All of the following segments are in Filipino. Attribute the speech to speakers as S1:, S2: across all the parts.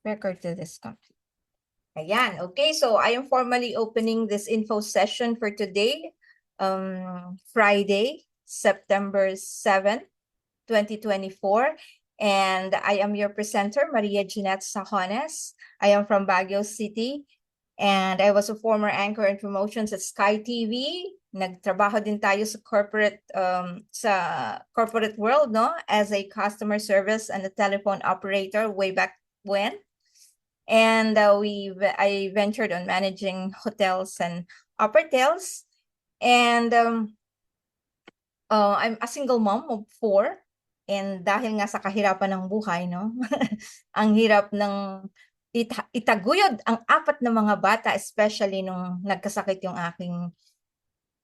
S1: record to this company. Ayan, okay. So I am formally opening this info session for today, Friday, September 7th, 2024. And I am your presenter, Maria Jeanette Sajones. I am from Baguio City. And I was a former anchor in promotions at Sky TV. Nagtrabaho din tayo sa corporate world, no, as a customer service and a telephone operator way back when. And I ventured on managing hotels and hotels. And I'm a single mom of 4. And dahil nga sa kahirapan ng buhay, no? Ang hirap ng itaguyod ang 4 na mga bata, especially nung nagkasakit yung aking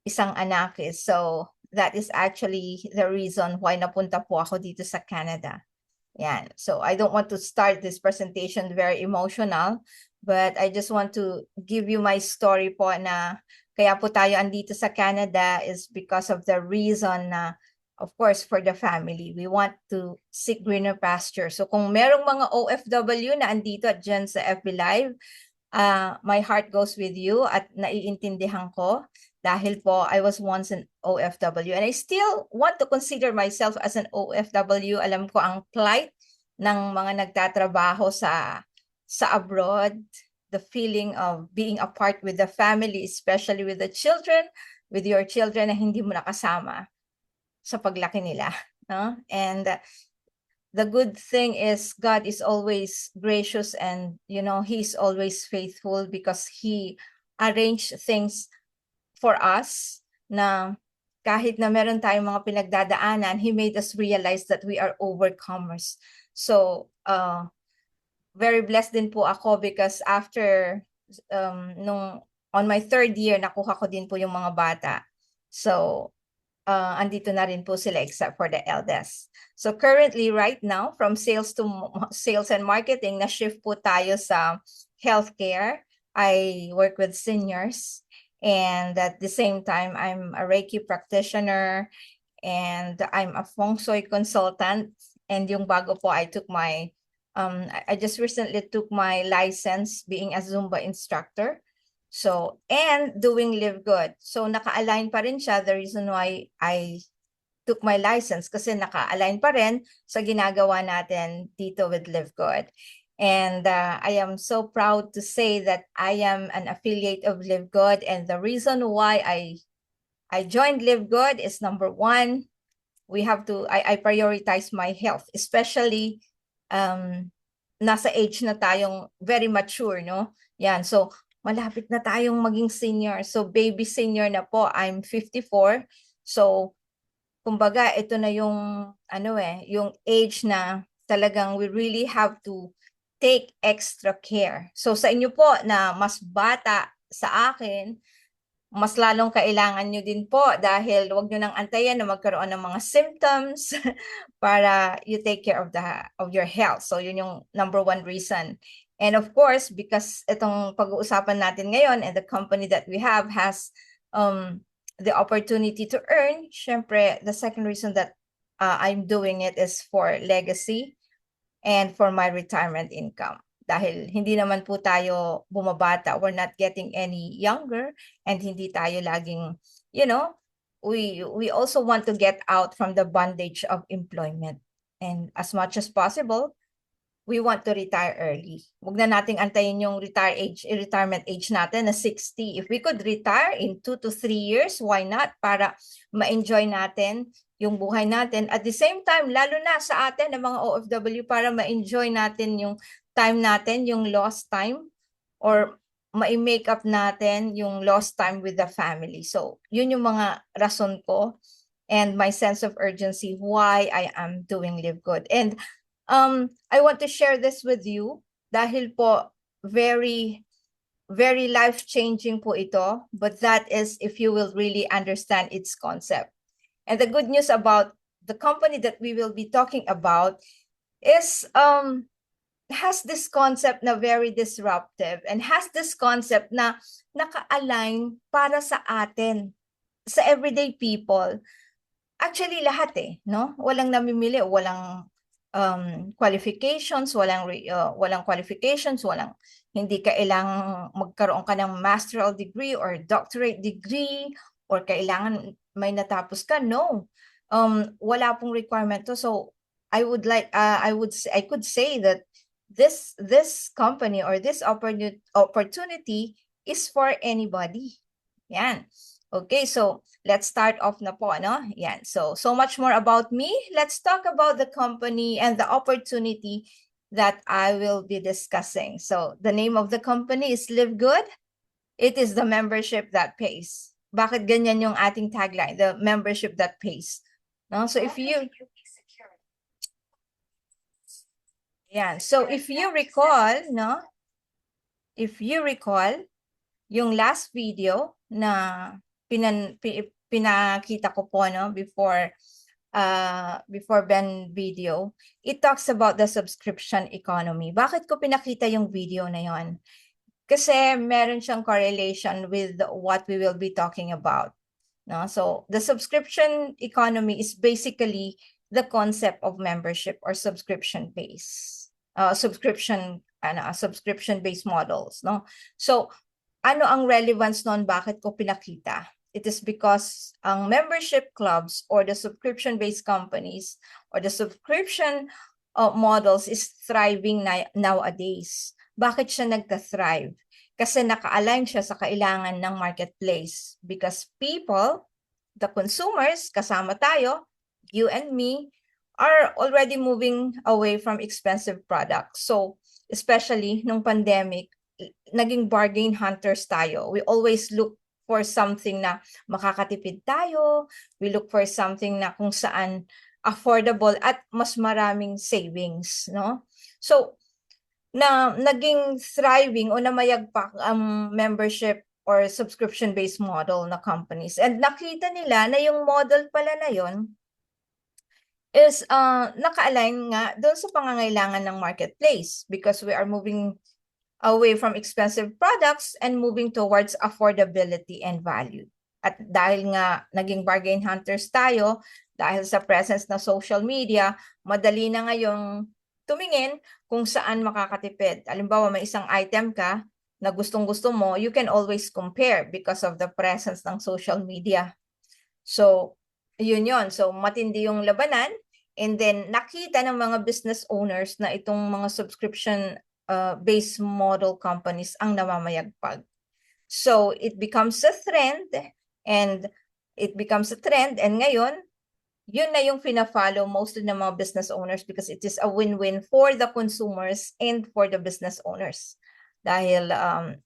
S1: isang anak. So that is actually the reason why napunta po ako dito sa Canada. Yan. So I don't want to start this presentation very emotional, but I just want to give you my story po na kaya po tayo andito sa Canada is because of the reason na, of course, for the family. We want to seek greener pasture. So kung merong mga OFW na andito at dyan sa FB Live, my heart goes with you at naiintindihan ko dahil po I was once an OFW and I still want to consider myself as an OFW. Alam ko ang plight ng mga nagtatrabaho sa abroad, the feeling of being apart with the family, especially with the children, with your children na hindi mo nakasama sa paglaki nila, no? And the good thing is God is always gracious and he's always faithful because he arranged things for us na kahit na meron tayong mga pinagdadaanan, he made us realize that we are overcomers. So very blessed din po ako because after on my 3rd year nakuha ko din po yung mga bata. So andito na rin po sila except for the eldest. So currently right now from sales and marketing na shift po tayo sa healthcare. I work with seniors and at the same time I'm a Reiki practitioner and I'm a feng shui consultant, and yung bago po I took my I just recently took my license being a Zumba instructor. So, and doing Live Good. So, naka-align pa rin siya. The reason why I took my license kasi naka-align pa rin sa ginagawa natin dito with Live Good. And I am so proud to say that I am an affiliate of Live Good. And the reason why I joined Live Good is number 1, I prioritize my health, especially nasa age na tayong very mature, no? Yan. So, malapit na tayong maging senior. So, baby senior na po. I'm 54. So, kumbaga, ito na yung, yung age na talagang we really have to take extra care. So, sa inyo po na mas bata sa akin, mas lalong kailangan nyo din po dahil wag nyo nang antayan na magkaroon ng mga symptoms para you take care of your health. So, yun yung number 1 reason. And of course, because itong pag-uusapan natin ngayon and the company that we have has the opportunity to earn, syempre, the second reason that I'm doing it is for legacy and for my retirement income. Dahil hindi naman po tayo bumabata, we're not getting any younger, and hindi tayo laging, we also want to get out from the bondage of employment. And as much as possible, we want to retire early. Huwag na nating antayin yung retirement age natin na 60. If we could retire in 2 to 3 years, why not? Para ma-enjoy natin yung buhay natin. At the same time, lalo na sa atin, ng mga OFW, para ma-enjoy natin yung time natin, yung lost time, or ma-make up natin yung lost time with the family. So, yun yung mga rason ko and my sense of urgency why I am doing Live Good. And I want to share this with you dahil po very, very life-changing po ito, but that is if you will really understand its concept. And the good news about the company that we will be talking about is has this concept na very disruptive and has this concept na naka-align para sa atin, sa everyday people. Actually, lahat no? Walang namimili, walang qualifications, walang qualifications, hindi kailangang magkaroon ka ng masteral degree or doctorate degree or kailangan may natapos ka. No. Wala pong requirement to. So I could say that this company or this opportunity is for anybody. Yan. Okay, so let's start off na po, no? Yan. So much more about me. Let's talk about the company and the opportunity that I will be discussing. So the name of the company is Live Good. It is the membership that pays. Bakit ganyan yung ating tagline? The membership that pays. No? So if you recall, no? If you recall, yung last video na pinakita ko po, no, before Ben video, it talks about the subscription economy. Bakit ko pinakita yung video na yon? Kasi meron siyang correlation with what we will be talking about. No? So the subscription economy is basically the concept of membership or subscription-based subscription-based models. No? So ano ang relevance nun? Bakit ko pinakita? It is because ang membership clubs or the subscription-based companies or the subscription models is thriving nowadays. Bakit siya nagka-thrive? Kasi naka-align siya sa kailangan ng marketplace. Because people, the consumers, kasama tayo, you and me, are already moving away from expensive products. So, especially nung pandemic, naging bargain hunters tayo. We always look for something na makakatipid tayo. We look for something na kung saan affordable at mas maraming savings, no? So, naging thriving o namayagpak ang membership or subscription-based model na companies. And nakita nila na yung model pala na yon is naka-align nga doon sa pangangailangan ng marketplace because we are moving away from expensive products and moving towards affordability and value. At dahil nga naging bargain hunters tayo, dahil sa presence ng social media, madali na ngayong tumingin kung saan makakatipid. Halimbawa, may isang item ka na gustong-gusto mo, you can always compare because of the presence ng social media. So, yun. So, matindi yung labanan. And then, nakita ng mga business owners na itong mga subscription based model companies ang namamayagpag. So it becomes a trend and ngayon, yun na yung fina-follow mostly ng mga business owners because it is a win-win for the consumers and for the business owners. Dahil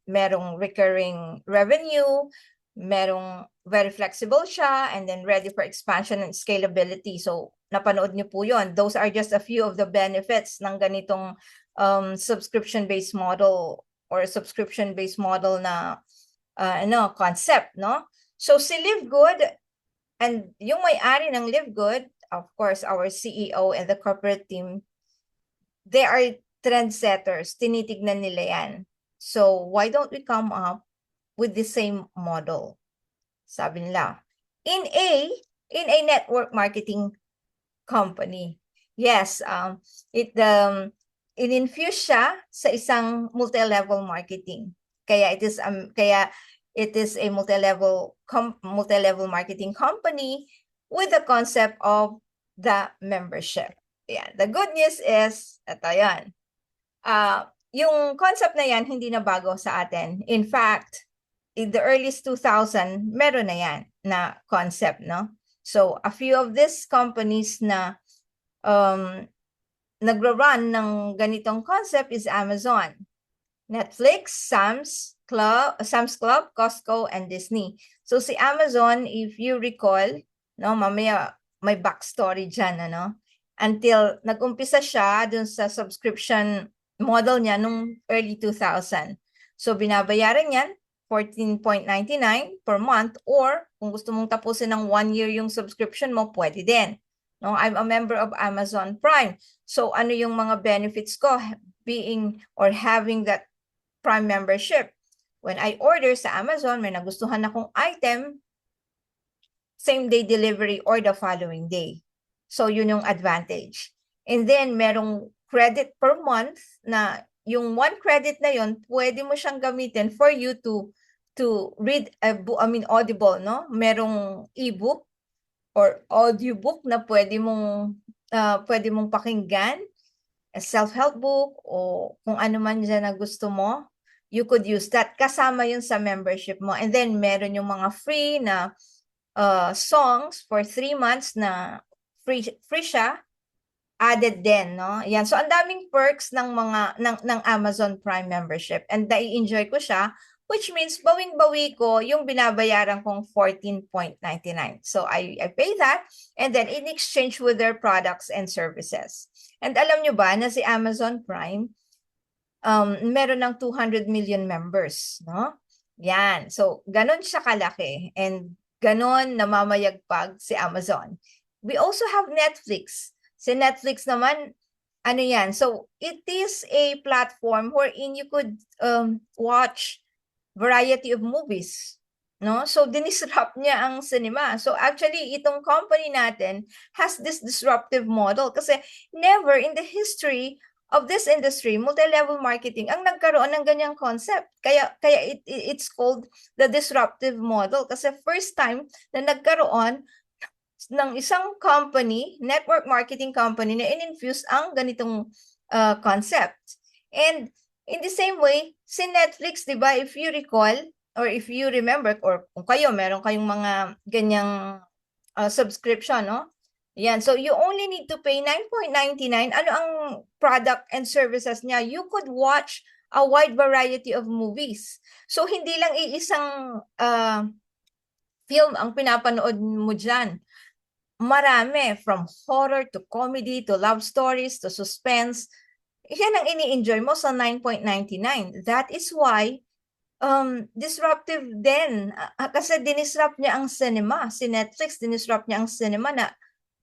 S1: merong recurring revenue, merong very flexible siya, and then ready for expansion and scalability. So napanood niyo po yun. Those are just a few of the benefits ng ganitong subscription-based model or subscription-based model na concept, no? So si Live Good and yung may-ari ng Live Good, of course, our CEO and the corporate team, they are trendsetters. Tinitignan nila yan. So why don't we come up with the same model? Sabi nila, in a network marketing company. Yes, in-infuse siya sa isang multi-level marketing. Kaya it is a multi-level marketing company with the concept of the membership. Yan. The good news is, ito yan. Yung concept na yan, hindi na bago sa atin. In fact, in the early 2000, meron na yan na concept, no? So, a few of these companies na nagra-run ng ganitong concept is Amazon, Netflix, Sam's Club, Costco, and Disney. So si Amazon, if you recall, no, mamaya may backstory dyan, ano? Until nag-umpisa siya dun sa subscription model niya nung early 2000. So binabayaran yan 14.99 per month, or kung gusto mong tapusin ng 1 year yung subscription mo, pwede din. No, I'm a member of Amazon Prime. So ano yung mga benefits ko being or having that Prime membership? When I order sa Amazon, may nagustuhan akong item, same day delivery or the following day. So yun yung advantage. And then merong credit per month na yung 1 credit na yon pwede mo siyang gamitin for you to read a book, I mean audible, no? Merong ebook or audiobook na pwede mong pakinggan, a self-help book o kung ano man dyan na gusto mo. You could use that. Kasama yun sa membership mo. And then meron yung mga free na songs for 3 months na free siya, added din, no? Yan. So ang daming perks ng Amazon Prime membership, and nai-enjoy ko siya, which means bawing-bawi ko yung binabayaran kong 14.99. So I pay that, and then in exchange with their products and services. And alam nyo ba na si Amazon Prime meron ng 200 million members, no? Yan. So ganon siya kalaki, and ganon namamayagpag si Amazon. We also have Netflix. Si Netflix naman, ano yan? So it is a platform wherein you could watch variety of movies, no? So dinisrupt niya ang cinema. So actually, itong company natin has this disruptive model kasi never in the history of this industry, multi-level marketing, ang nagkaroon ng ganyang concept. Kaya it's called the disruptive model kasi first time na nagkaroon ng isang company, network marketing company, na in-infuse ang ganitong concept. And in the same way, si Netflix, di ba, if you recall, or if you remember, or kung kayo, meron kayong mga ganyang subscription, no? Yan. So you only need to pay 9.99. Ano ang product and services niya? You could watch a wide variety of movies. So hindi lang iisang film ang pinapanood mo dyan. Marami, from horror to comedy to love stories to suspense. Yan ang ini-enjoy mo sa 9.99. That is why disruptive din. Kasi dinisrupt niya ang cinema. Si Netflix, dinisrupt niya ang cinema na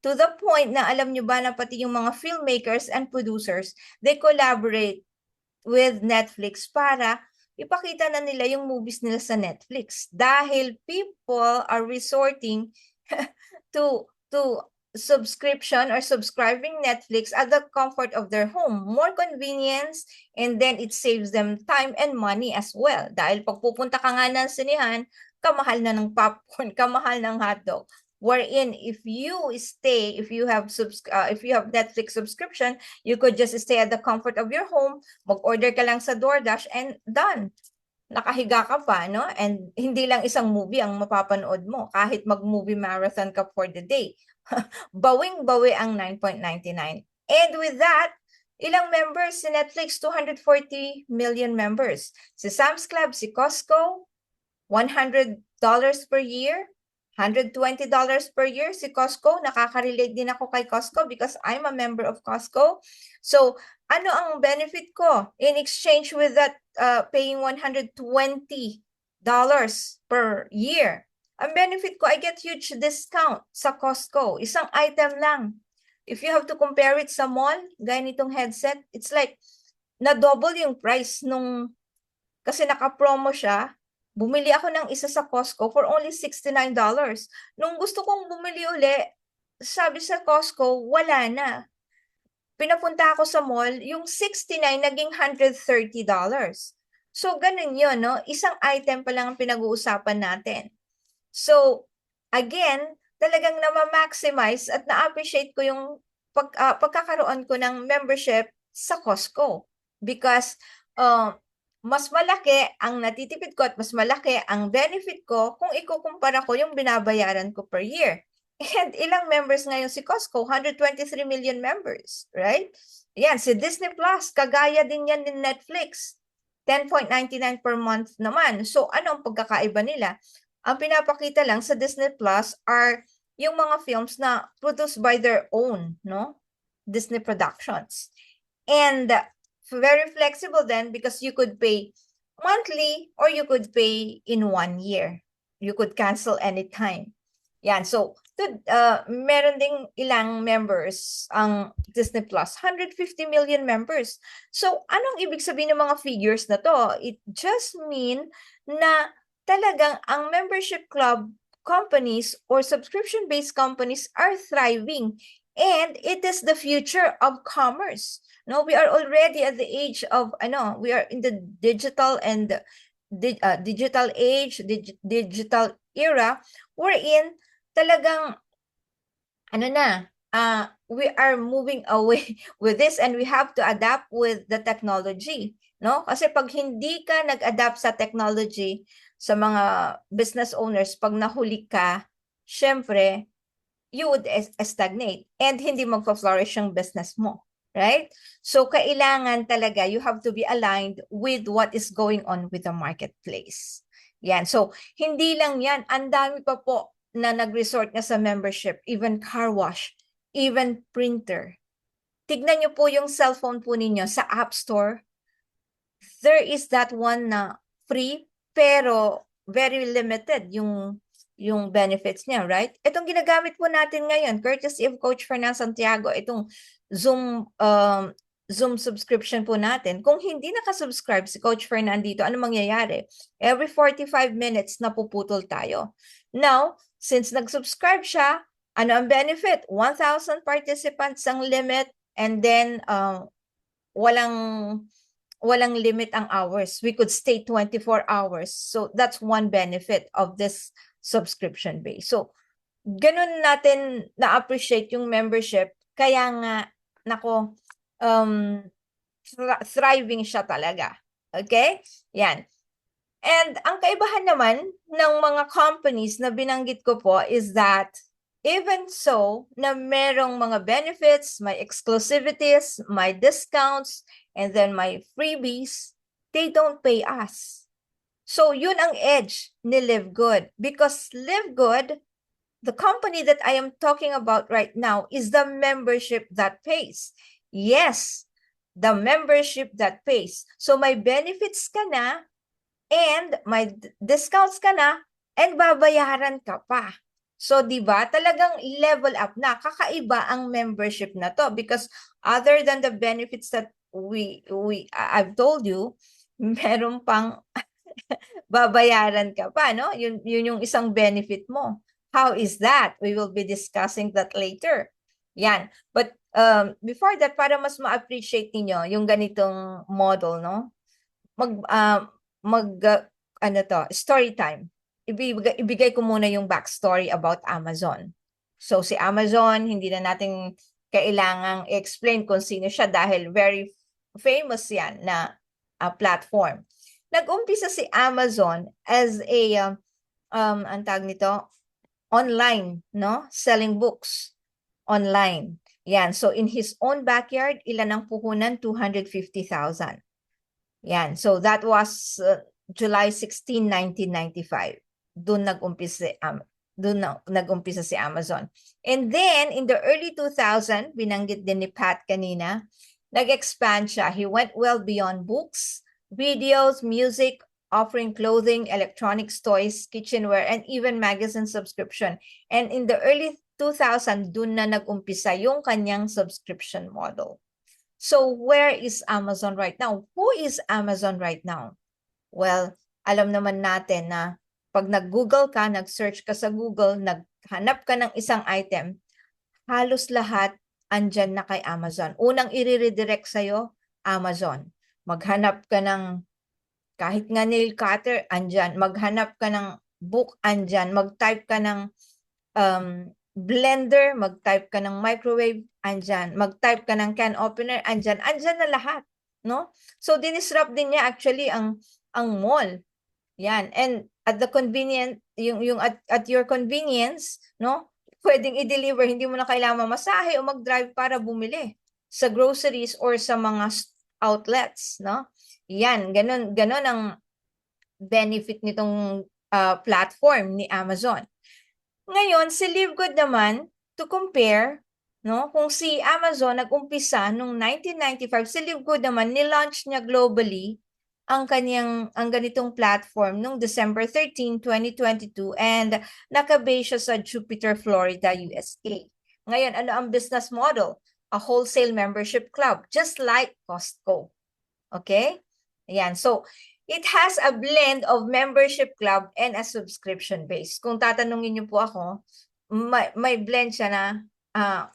S1: to the point na alam nyo ba na pati yung mga filmmakers and producers, they collaborate with Netflix para ipakita na nila yung movies nila sa Netflix. Dahil people are resorting to subscription or subscribing Netflix at the comfort of their home. More convenience, and then it saves them time and money as well. Dahil pag pupunta ka nga ng sinihan, kamahal na ng popcorn, kamahal ng hotdog. Wherein if you have Netflix subscription, you could just stay at the comfort of your home, mag-order ka lang sa DoorDash, and done. Nakahiga ka pa, no? And hindi lang isang movie ang mapapanood mo. Kahit mag-movie marathon ka for the day. Bawing-bawi ang 9.99. And with that, ilang members si Netflix? 240 million members. Si Sam's Club, si Costco, $100 per year. $120 per year si Costco. Nakaka-relate din ako kay Costco because I'm a member of Costco. So, ano ang benefit ko in exchange with that paying $120 per year? Ang benefit ko, I get huge discount sa Costco. Isang item lang. If you have to compare it sa mall, gaya nitong headset, it's like na-double yung price nung, kasi naka-promo siya. Bumili ako ng isa sa Costco for only $69. Nung gusto kong bumili uli, sabi sa Costco, wala na. Pinapunta ako sa mall, yung 69 naging $130. So, ganun yun, no? Isang item pa lang ang pinag-uusapan natin. So, again, talagang na-maximize at na-appreciate ko yung pagkakaroon ko ng membership sa Costco. Because, mas malaki ang natitipid ko at mas malaki ang benefit ko kung ikukumpara ko yung binabayaran ko per year. And ilang members ngayon si Costco? 123 million members, right? Yan, si Disney Plus, kagaya din yan ni Netflix. 10.99 per month naman. So, ano ang pagkakaiba nila? Ang pinapakita lang sa Disney Plus are yung mga films na produced by their own, no? Disney Productions. And very flexible then because you could pay monthly or you could pay in 1 year. You could cancel anytime. Yan. So, meron ding ilang members ang Disney Plus. 150 million members. So, anong ibig sabihin ng mga figures na to? It just mean na talagang ang membership club companies or subscription-based companies are thriving And it is the future of commerce. No, we are already at the age of we are in the digital and digital age, digital era, wherein talagang we are moving away with this and we have to adapt with the technology, no? Kasi pag hindi ka nag-adapt sa technology, sa mga business owners, pag nahuli ka, syempre, you would stagnate and hindi magpa-flourish yung business mo, right? So kailangan talaga you have to be aligned with what is going on with the marketplace. Yan. So hindi lang yan, ang dami pa po na nag-resort na sa membership, even car wash, even printer. Tignan niyo po yung cellphone po ninyo sa App Store. There is that one na free pero very limited yung benefits niya, right? Itong ginagamit po natin ngayon, courtesy of Coach Fernan Santiago, itong Zoom subscription po natin. Kung hindi nakasubscribe si Coach Fernan dito, ano mangyayari? Every 45 minutes napuputol tayo. Now, since nag-subscribe siya, ano ang benefit? 1,000 participants ang limit and then walang limit ang hours. We could stay 24 hours. So that's one benefit of this subscription base. So ganun natin na-appreciate yung membership. Kaya nga, nako, thriving siya talaga. Okay? Yan. And ang kaibahan naman ng mga companies na binanggit ko po is that even so, na merong mga benefits, may exclusivities, may discounts, and then may freebies, they don't pay us. So yun ang edge ni Live Good. Because Live Good, the company that I am talking about right now, is the membership that pays. Yes, the membership that pays. So may benefits ka na, and may discounts ka na, and babayaran ka pa. So, di ba, talagang level up na. Kakaiba ang membership na to because other than the benefits that I've told you, meron pang babayaran ka pa, no? Yun yung isang benefit mo. How is that? We will be discussing that later. Yan. But before that, para mas ma-appreciate niyo yung ganitong model, no? Story time. Ibigay ko muna yung backstory about Amazon. So si Amazon, hindi na natin kailangang explain kung sino siya dahil very famous yan na platform. Nag-umpisa si Amazon as a ang tawag nito, online, no? Selling books online. Yan. So in his own backyard, ilan ang puhunan? 250,000. Yan. So that was July 16, 1995. Doon nag-umpisa si Amazon. And then in the early 2000, binanggit din ni Pat kanina, nag-expand siya. He went well beyond books, videos, music, offering clothing, electronics, toys, kitchenware, and even magazine subscription. And in the early 2000, doon na nag-umpisa yung kanyang subscription model. So where is Amazon right now? Who is Amazon right now? Well, alam naman natin na pag nag-Google ka, nag-search ka sa Google, naghanap ka ng isang item, halos lahat andyan na kay Amazon. Unang i-redirect sa'yo, Amazon. Maghanap ka ng kahit nga nail cutter, andyan. Maghanap ka ng book, andyan. Mag-type ka ng blender, mag-type ka ng microwave, andyan. Mag-type ka ng can opener, andyan. Andyan na lahat, no? So dinisrupt din niya actually ang mall. Yan. And at the convenient, yung at your convenience, no? Pwedeng i-deliver, hindi mo na kailangan mamasahe o mag-drive para bumili sa groceries or sa mga outlets, no? Yan, ganun ang benefit nitong platform ni Amazon. Ngayon, si LiveGood naman, to compare, no? Kung si Amazon nag-umpisa noong 1995, si LiveGood naman nilaunch niya globally ang ganitong platform noong December 13, 2022 and nakabase siya sa Jupiter, Florida, USA. Ngayon, ano ang business model? A wholesale membership club, just like Costco. Okay? Ayan. So, it has a blend of membership club and a subscription base. Kung tatanungin niyo po ako, may blend siya na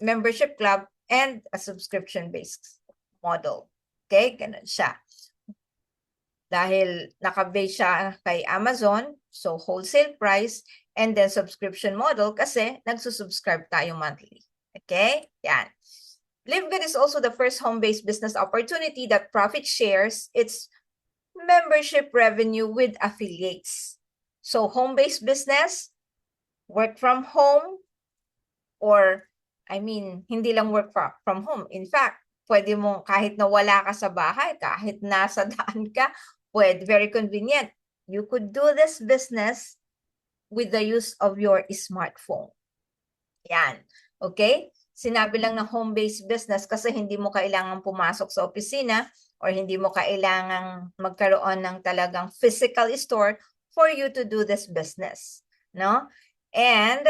S1: membership club and a subscription-based model. Okay, ganun siya. Dahil naka-base siya kay Amazon, so wholesale price, and then subscription model kasi nagsusubscribe tayo monthly. Okay, yan. LiveGood is also the first home-based business opportunity that profit shares its membership revenue with affiliates. So home-based business, work from home, or hindi lang work from home. In fact, pwede mo kahit na wala ka sa bahay, kahit nasa daan ka, pwede, very convenient. You could do this business with the use of your smartphone. Yan. Okay? Sinabi lang na home-based business kasi hindi mo kailangang pumasok sa opisina or hindi mo kailangang magkaroon ng talagang physical store for you to do this business. No? And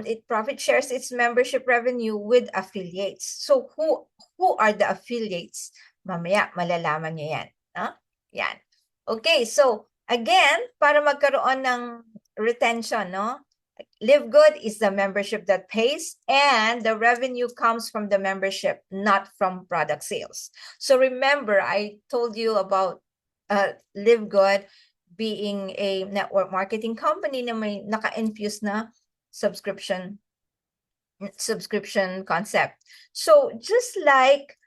S1: it profit shares its membership revenue with affiliates. So who are the affiliates? Mamaya malalaman niyo yan. No? Yan. Okay, so again, para magkaroon ng retention, no? LiveGood is the membership that pays, and the revenue comes from the membership, not from product sales. So remember, I told you about LiveGood being a network marketing company na may naka-infuse na subscription concept. So just like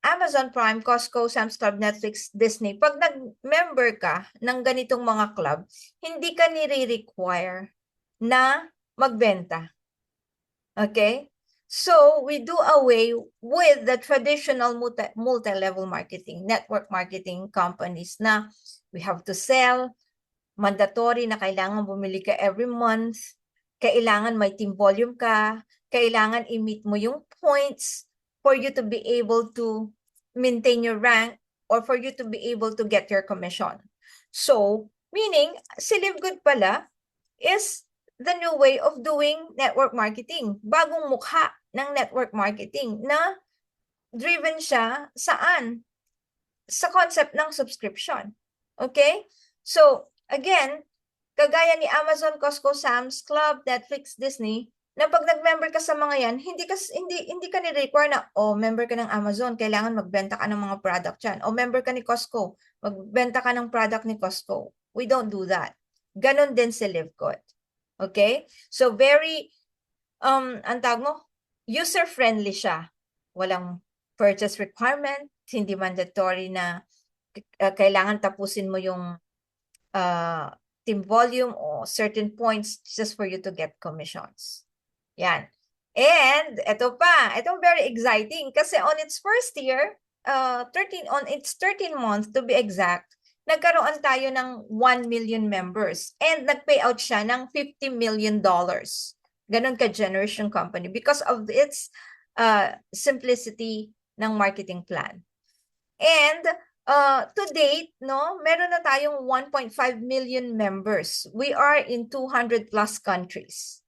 S1: Amazon Prime, Costco, Sam's Club, Netflix, Disney, pag nag-member ka ng ganitong mga club, hindi ka nire-require na magbenta. Okay? So we do away with the traditional multi-level marketing, network marketing companies na we have to sell, mandatory na kailangan bumili ka every month, kailangan may team volume ka, kailangan i-meet mo yung points for you to be able to maintain your rank or for you to be able to get your commission. So, meaning, si LiveGood pala is the new way of doing network marketing. Bagong mukha ng network marketing na driven siya saan? Sa concept ng subscription. Okay? So, again, kagaya ni Amazon, Costco, Sam's Club, Netflix, Disney, na pag nag-member ka sa mga yan, hindi ka ni-require na, member ka ng Amazon, kailangan magbenta ka ng mga product yan. Member ka ni Costco, magbenta ka ng product ni Costco. We don't do that. Ganon din si LiveGood. Okay? So, very, ang tawag mo, user-friendly siya. Walang purchase requirement, hindi mandatory na kailangan tapusin mo yung team volume o certain points just for you to get commissions. Yan. And ito pa, itong very exciting kasi on its first year, on its 13 month to be exact, nagkaroon tayo ng 1 million members and nag-payout siya ng $50 million. Ganon ka-generous yung company because of its simplicity ng marketing plan. And to date, no, meron na tayong 1.5 million members. We are in 200 plus countries.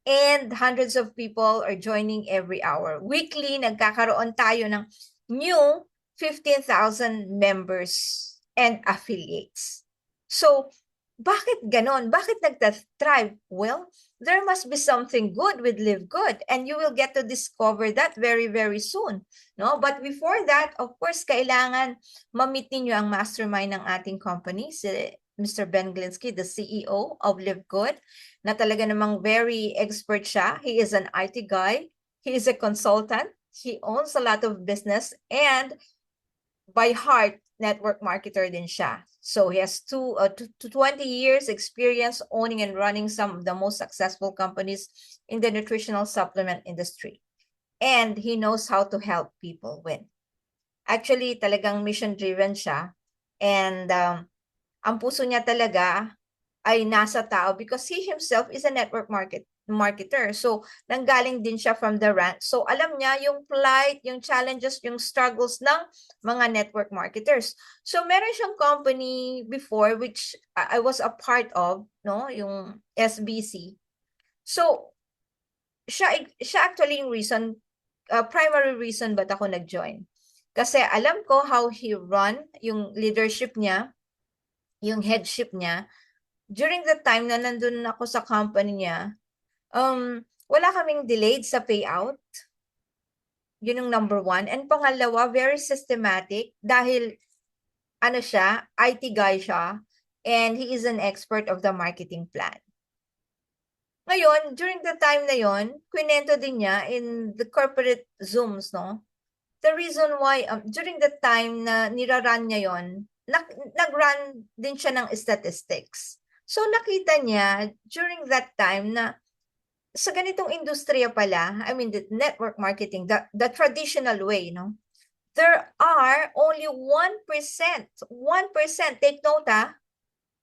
S1: And hundreds of people are joining every hour. Weekly, nagkakaroon tayo ng new 15,000 members and affiliates. So, bakit ganon? Bakit nagtathrive? Well, there must be something good with LiveGood, and you will get to discover that very, very soon. No? But before that, of course, kailangan ma-meet ninyo ang mastermind ng ating company, si Mr. Ben Glinsky, the CEO of LiveGood, na talaga namang very expert siya. He is an IT guy. He is a consultant. He owns a lot of business, and by heart, network marketer din siya. So he has 20 years experience owning and running some of the most successful companies in the nutritional supplement industry. And he knows how to help people win. Actually, talagang mission-driven siya. And ang puso niya talaga ay nasa tao because he himself is a network marketer. So, nanggaling din siya from the rank. So, alam niya yung plight, yung challenges, yung struggles ng mga network marketers. So, meron siyang company before which I was a part of, no, yung SBC. So, siya actually yung reason, primary reason ba't ako nag-join. Kasi alam ko how he run, yung leadership niya, yung headship niya. During the time na nandun ako sa company niya, wala kaming delayed sa payout. Yun yung number one. And pangalawa, very systematic dahil ano siya, IT guy siya, and he is an expert of the marketing plan. Ngayon, during the time na yon, kwento din niya in the corporate Zooms, no? The reason why, during the time na niraran niya yon, nag-run din siya ng statistics. So nakita niya during that time na sa ganitong industriya pala, I mean the network marketing, the traditional way, no? There are only 1%, take note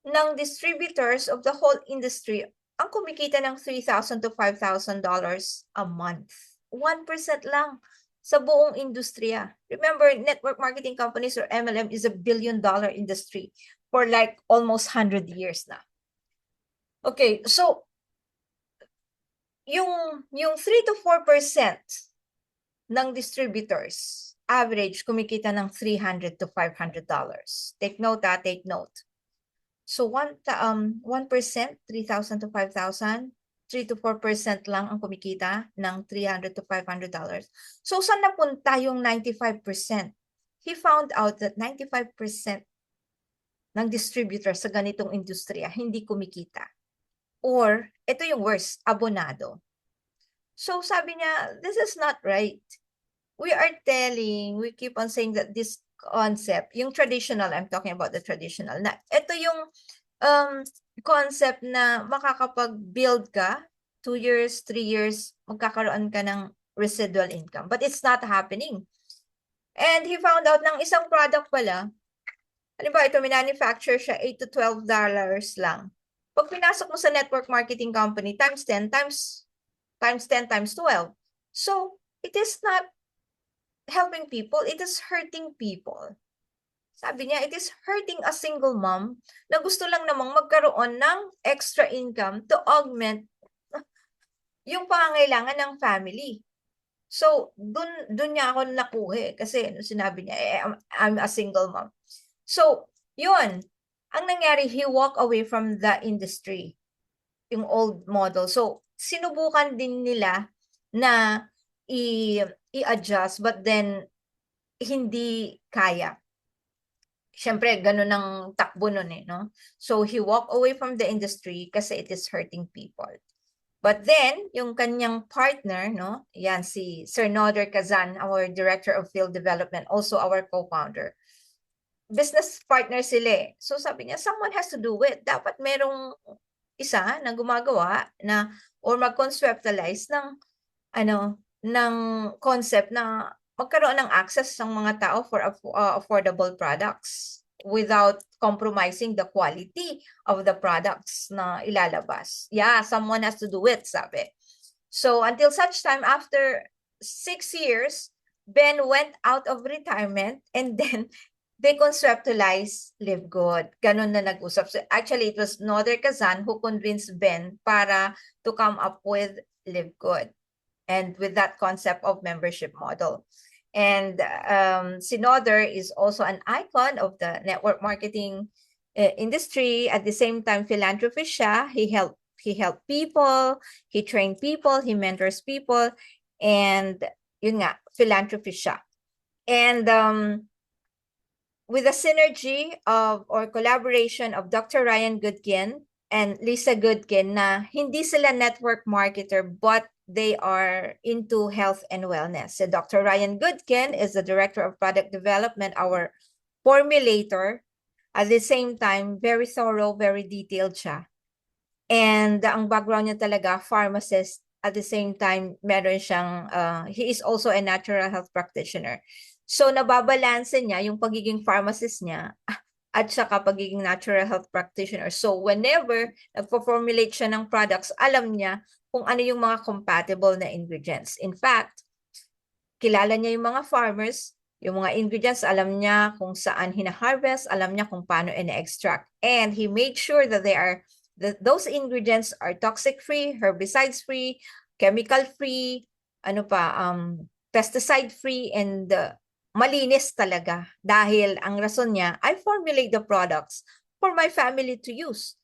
S1: ng distributors of the whole industry ang kumikita ng $3,000 to $5,000 a month. 1% lang sa buong industriya. Remember, network marketing companies or MLM is a billion-dollar industry for like almost 100 years na. Okay, so yung 3 to 4% ng distributors, average kumikita ng $300 to $500. Take note, take note. So 1%, 3,000 to 5,000, 3 to 4% lang ang kumikita ng $300 to $500. So saan napunta yung 95%? He found out that 95% ng distributors sa ganitong industriya hindi kumikita. Or, ito yung worst, abonado. So sabi niya, this is not right. We keep on saying that this concept, yung traditional, I'm talking about the traditional, na ito yung concept na makakapag-build ka, 2 years, 3 years, magkakaroon ka ng residual income. But it's not happening. And he found out ng isang product pala, halimbawa ito, manufacture siya, $8 to $12 lang. Pag pinasok mo sa network marketing company, times 10, times 10, times 12. So, it is not helping people, it is hurting people. Sabi niya, it is hurting a single mom na gusto lang namang magkaroon ng extra income to augment yung pangangailangan ng family. So, dun niya ako nakuha kasi sinabi niya, I'm a single mom. So, yun. Ang nangyari, he walked away from the industry, yung old model. So, sinubukan din nila na i-adjust but then hindi kaya. Siyempre, ganun ang takbo nun no? So, he walked away from the industry kasi it is hurting people. But then, yung kanyang partner, no? Yan, si Sir Noder Kazan, our Director of Field Development, also our co-founder. Business partner sila So, sabi niya, someone has to do it. Dapat merong isa na gumagawa na or mag-conceptualize ng ng concept na magkaroon ng access ng mga tao for affordable products without compromising the quality of the products na ilalabas. Yeah, someone has to do it, sabi. So until such time, after 6 years, Ben went out of retirement and then they conceptualized Live Good. Ganun na nag-usap. So actually, it was Noder Kazan who convinced Ben para to come up with Live Good and with that concept of membership model. And si Noder is also an icon of the network marketing industry. At the same time, philanthropist siya. He helped people, he trained people, he mentors people, and yun nga, philanthropist siya. And with the synergy of or collaboration of Dr. Ryan Goodkin and Lisa Goodkin na hindi sila network marketer but they are into health and wellness. So Dr. Ryan Goodkin is the Director of Product Development, our formulator. At the same time, very thorough, very detailed siya. And ang background niya talaga, pharmacist. At the same time, meron siyang, he is also a natural health practitioner. So nababalanse niya yung pagiging pharmacist niya at saka pagiging natural health practitioner. So whenever nagpo-formulate siya ng products, alam niya kung ano yung mga compatible na ingredients. In fact, kilala niya yung mga farmers, yung mga ingredients, alam niya kung saan hina-harvest, alam niya kung paano ina-extract. And he made sure that those ingredients are toxic-free, herbicide-free, chemical-free, pesticide-free, and malinis talaga dahil ang rason niya, I formulate the products for my family to use.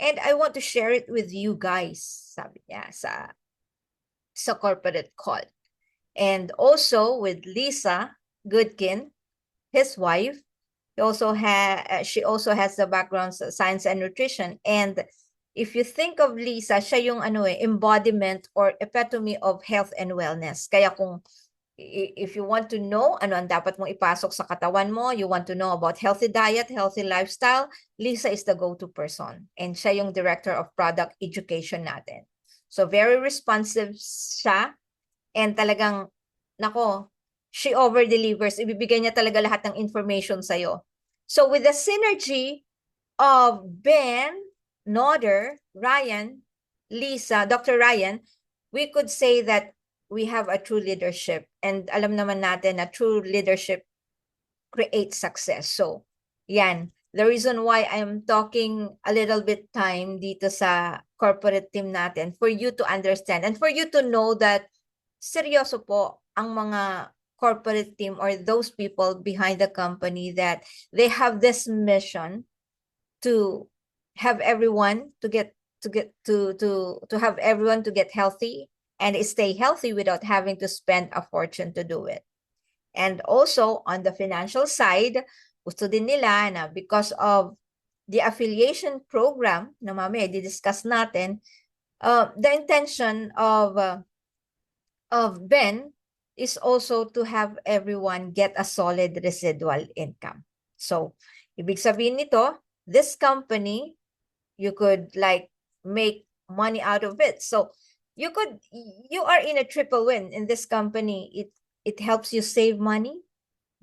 S1: And I want to share it with you guys, sabi niya sa sa corporate call. And also with Lisa Goodkin, his wife, she also has the background sa science and nutrition. And if you think of Lisa, siya yung embodiment or epitome of health and wellness. Kaya kung if you want to know ano ang dapat mong ipasok sa katawan mo, you want to know about healthy diet, healthy lifestyle, Lisa is the go-to person. And siya yung director of product education natin. So very responsive siya and talagang, nako, she over-delivers. Ibibigay niya talaga lahat ng information sa'yo. So with the synergy of Ben, Noder, Ryan, Lisa, Dr. Ryan, we could say that we have a true leadership. And alam naman natin na true leadership creates success. So, yan. The reason why I'm talking a little bit time dito sa corporate team natin for you to understand and for you to know that seryoso po ang mga corporate team or those people behind the company that they have this mission to have everyone to have everyone to get healthy and stay healthy without having to spend a fortune to do it. And also on the financial side, gusto din nila na because of the affiliation program na mamaya di-discuss natin, the intention of Ben is also to have everyone get a solid residual income. So, ibig sabihin nito, this company, you could like make money out of it. So, you are in a triple win in this company. It helps you save money,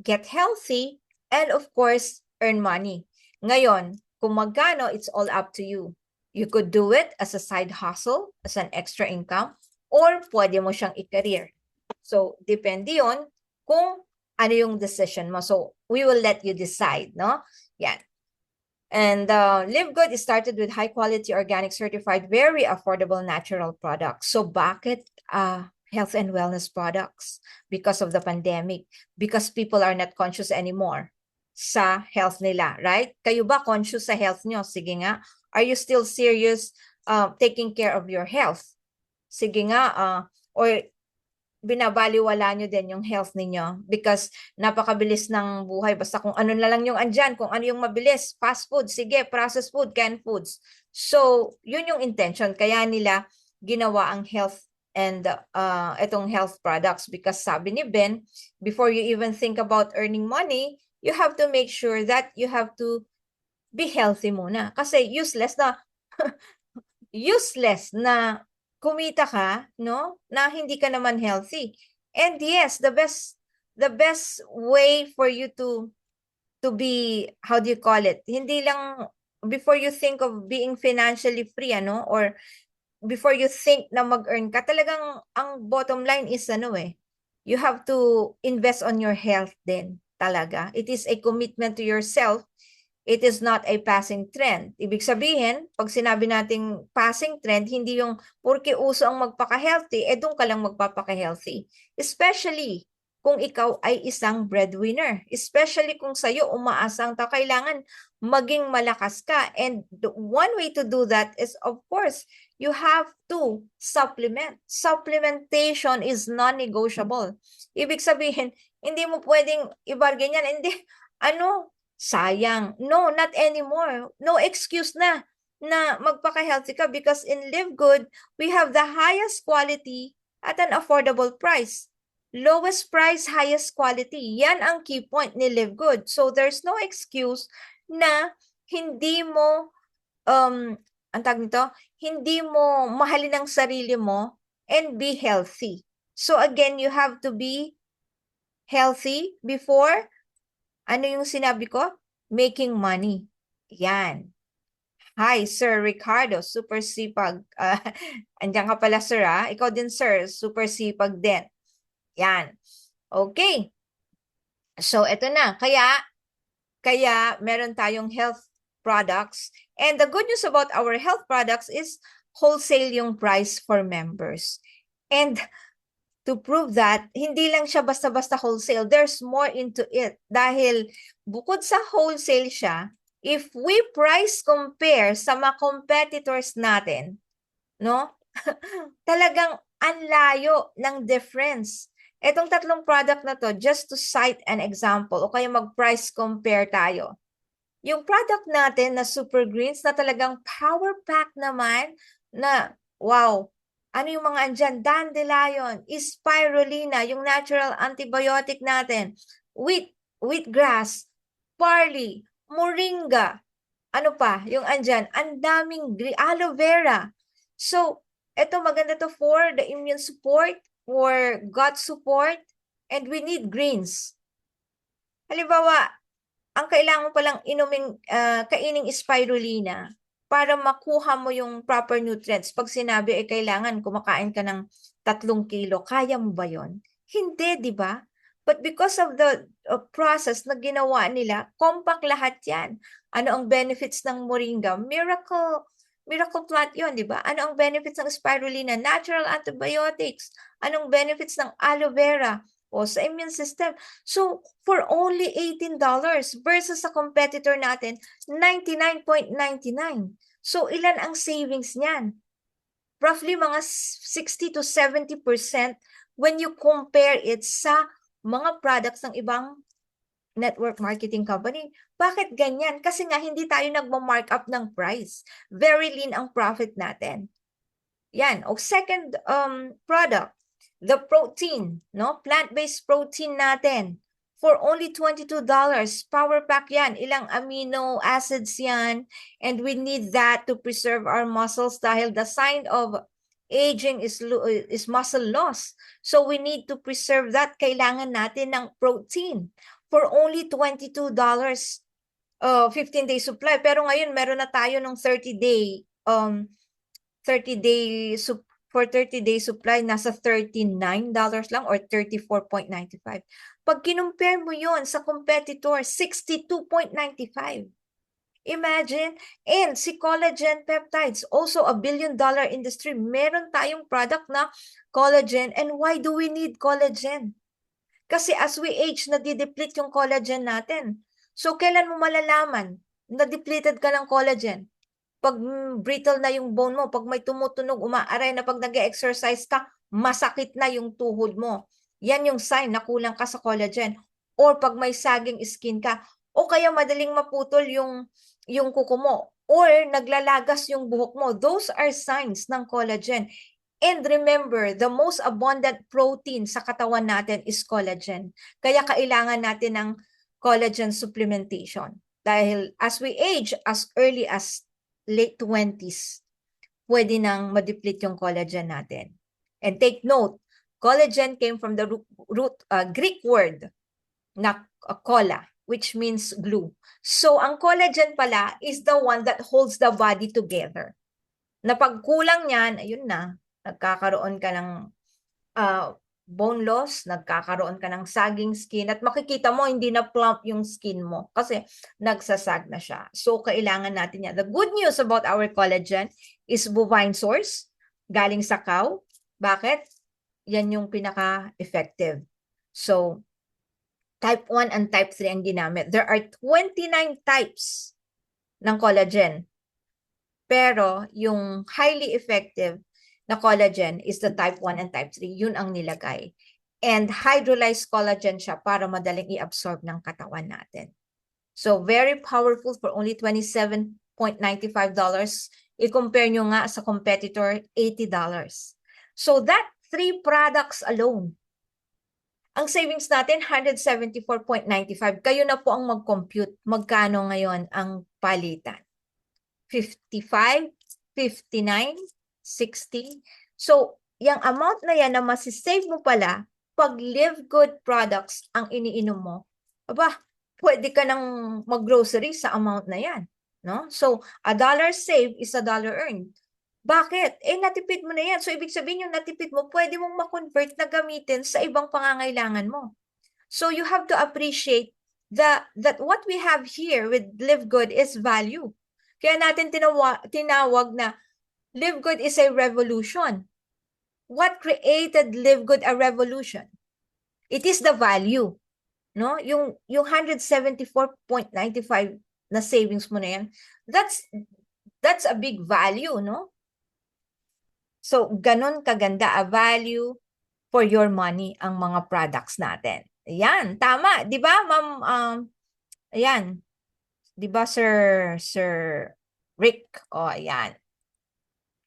S1: get healthy, and of course, earn money. Ngayon, kung magkano, it's all up to you. You could do it as a side hustle, as an extra income, or pwede mo siyang i-career. So, depende yon kung ano yung decision mo. So, we will let you decide, no? Yan. And Live Good is started with high-quality, organic, certified, very affordable natural products. So, bakit health and wellness products? Because of the pandemic. Because people are not conscious anymore sa health nila, right? Kayo ba conscious sa health nyo? Sige nga. Are you still serious taking care of your health? Sige nga. Or binabaliwala nyo din yung health ninyo because napakabilis ng buhay. Basta kung ano na lang yung andyan, kung ano yung mabilis, fast food, sige, processed food, canned foods. So, yun yung intention. Kaya nila ginawa ang health and itong health products because sabi ni Ben, before you even think about earning money, you have to make sure that you have to be healthy muna. Kasi useless na kumita ka, no? Na hindi ka naman healthy. And yes, the best way for you to be, how do you call it? Hindi lang before you think of being financially free, ano? Or before you think na mag-earn ka, talagang ang bottom line is you have to invest on your health din talaga. It is a commitment to yourself. It is not a passing trend. Ibig sabihin, pag sinabi nating passing trend, hindi yung porke uso ang magpaka-healthy, doon ka lang magpapaka-healthy. Especially kung ikaw ay isang breadwinner. Especially kung sa'yo umaasang ta, kailangan maging malakas ka. And the one way to do that is, of course, you have to supplement. Supplementation is non-negotiable. Ibig sabihin, hindi mo pwedeng i-bargain yan. Hindi, sayang. No, not anymore. No excuse na magpaka-healthy ka because in Live Good, we have the highest quality at an affordable price. Lowest price, highest quality. Yan ang key point ni Live Good. So there's no excuse na hindi mo hindi mo mahalin ang sarili mo and be healthy. So again, you have to be healthy before ano yung sinabi ko? Making money. Yan. Hi, Sir Ricardo. Super sipag. Andiyan ka pala, sir, ha? Ikaw din, sir. Super sipag din. Yan. Okay. So, eto na. Kaya meron tayong health products. And the good news about our health products is wholesale yung price for members. And to prove that, hindi lang siya basta-basta wholesale. There's more into it. Dahil bukod sa wholesale siya, if we price compare sa mga competitors natin, no? Talagang Ang layo ng difference. Itong tatlong product na to, just to cite an example, o kaya mag-price compare tayo. Yung product natin na Super Greens na talagang power pack naman na, wow, ano yung mga andyan? Dandelion, spirulina, yung natural antibiotic natin, wheatgrass, barley, moringa, ano pa, yung andyan, ang daming aloe vera. So, ito maganda to for the immune support, for gut support, and we need greens. Halimbawa, ang kailangan mo palang kaining spirulina para makuha mo yung proper nutrients. Pag sinabi ay kailangan kumakain ka ng 3 kilo, kaya mo ba yon? Hindi, di ba? But because of the process na ginawa nila, compact lahat yan. Ano ang benefits ng moringa? Miracle plant yon, di ba? Ano ang benefits ng spirulina? Natural antibiotics. Anong benefits ng aloe vera? O sa immune system. So, for only $18 versus sa competitor natin, 99.99. So, ilan ang savings niyan? Roughly mga 60 to 70% when you compare it sa mga products ng ibang network marketing company. Bakit ganyan? Kasi nga hindi tayo nagmo-markup ng price. Very lean ang profit natin. Yan. O second product, the protein, no? Plant-based protein natin for only $22. Power pack yan. Ilang amino acids yan. And we need that to preserve our muscles dahil the sign of aging is muscle loss. So we need to preserve that. Kailangan natin ng protein for only $22. 15-day supply. Pero ngayon, meron na tayo ng 30-day for 30-day supply, nasa $39 lang or 34.95. Pag kinumpare mo yon sa competitor, 62.95. Imagine, and si collagen peptides, also a billion-dollar industry, meron tayong product na collagen. And why do we need collagen? Kasi as we age, nadideplete yung collagen natin. So, kailan mo malalaman na depleted ka ng collagen? Pag brittle na yung bone mo, pag may tumutunog, umaaray na pag nag-exercise ka, masakit na yung tuhod mo. Yan yung sign na kulang ka sa collagen. Or pag may saging skin ka, o kaya madaling maputol yung kuko mo, or naglalagas yung buhok mo. Those are signs ng collagen. And remember, the most abundant protein sa katawan natin is collagen. Kaya kailangan natin ng collagen supplementation. Dahil as we age, as early as late 20s, pwede nang ma-deplete yung collagen natin. And take note, collagen came from the Greek word na colla, which means glue. So, ang collagen pala is the one that holds the body together. Na pag kulang niyan, ayun na, nagkakaroon ka ng bone loss, nagkakaroon ka ng sagging skin, at makikita mo hindi na plump yung skin mo kasi nagsasag na siya. So, kailangan natin yan. The good news about our collagen is bovine source, galing sa cow. Bakit? Yan yung pinaka-effective. So, type 1 and type 3 ang ginamit. There are 29 types ng collagen. Pero, yung highly effective na collagen is the type 1 and type 3. Yun ang nilagay. And hydrolyzed collagen siya para madaling i-absorb ng katawan natin. So, very powerful for only $27.95. I-compare nyo nga sa competitor, $80. So, that 3 products alone, ang savings natin, $174.95. Kayo na po ang mag-compute. Magkano ngayon ang palitan? 55, 59, 60. So, yung amount na yan na masisave mo pala, pag Live Good products ang iniinom mo, aba, pwede ka nang mag-grocery sa amount na yan. No? So, $1 save is $1 earned. Bakit? Natipid mo na yan. So, ibig sabihin yung natipid mo, pwede mong ma-convert na gamitin sa ibang pangangailangan mo. So, you have to appreciate that what we have here with Live Good is value. Kaya natin tinawag na Live Good is a revolution. What created Live Good a revolution? It is the value. No? Yung 174.95 na savings mo na yan, that's a big value, no? So, ganun kaganda a value for your money ang mga products natin. Ayan, tama, 'di ba, Ma'am? Ayan, 'di ba, Sir Rick? O, ayan.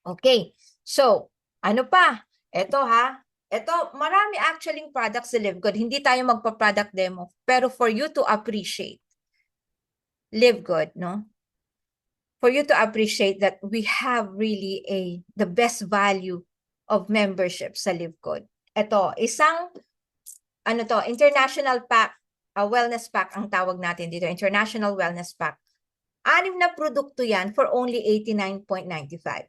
S1: Okay. So, ano pa? Ito ha. Ito, marami actually products sa Live Good. Hindi tayo magpa-product demo. Pero for you to appreciate Live Good, no? For you to appreciate that we have really the best value of membership sa Live Good. Ito, isang international pack, wellness pack ang tawag natin dito, international wellness pack. 6 na produkto yan for only 89.95.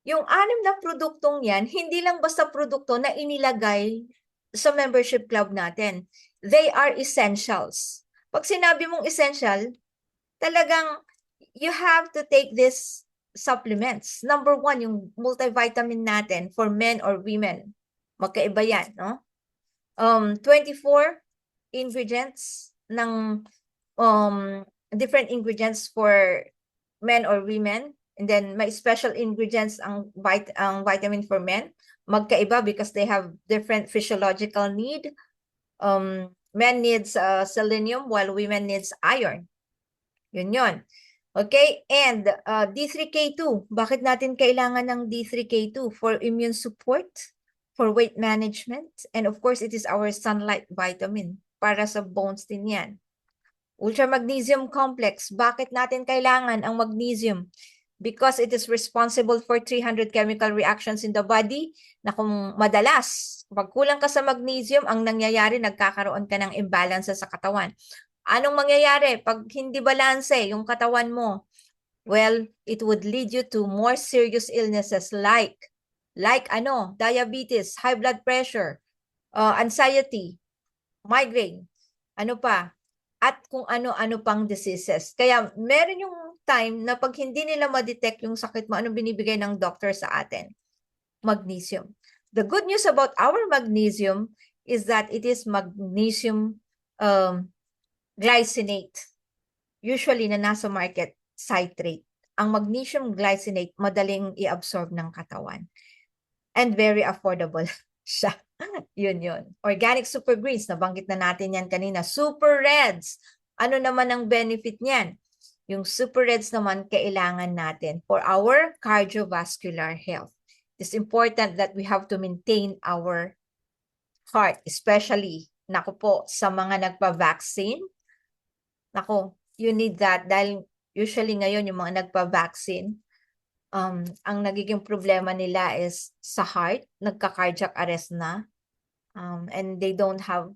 S1: Yung 6 na produktong yan, hindi lang basta produkto na inilagay sa membership club natin. They are essentials. Pag sinabi mong essential, talagang you have to take these supplements. Number 1, yung multivitamin natin for men or women. Magkaiba yan, no? 24 ingredients ng different ingredients for men or women. And then may special ingredients ang vitamin for men. Magkaiba because they have different physiological need. Men needs selenium while women needs iron. Yun. Okay, and D3K2. Bakit natin kailangan ng D3K2? For immune support, for weight management, and of course, it is our sunlight vitamin. Para sa bones din yan. Ultra Magnesium Complex. Bakit natin kailangan ang magnesium? Because it is responsible for 300 chemical reactions in the body na kung madalas, pag kulang ka sa magnesium, ang nangyayari, nagkakaroon ka ng imbalance sa katawan. Anong mangyayari pag hindi balanse yung katawan mo? Well, it would lead you to more serious illnesses like diabetes, high blood pressure, anxiety, migraine, ano pa, at kung ano-ano pang diseases. Kaya meron yung time na pag hindi nila ma-detect yung sakit mo, anong binibigay ng doctor sa atin? Magnesium. The good news about our magnesium is that it is magnesium glycinate. Usually na nasa market, citrate. Ang magnesium glycinate, madaling i-absorb ng katawan. And very affordable siya. Yun. Organic super greens, nabanggit na natin yan kanina. Super reds. Ano naman ang benefit niyan? Yung super reds naman kailangan natin for our cardiovascular health. It's important that we have to maintain our heart, especially, naku po, sa mga nagpa-vaccine. Naku, you need that dahil usually ngayon yung mga nagpa-vaccine, ang nagiging problema nila is sa heart, nagka-cardiac arrest na, and they don't have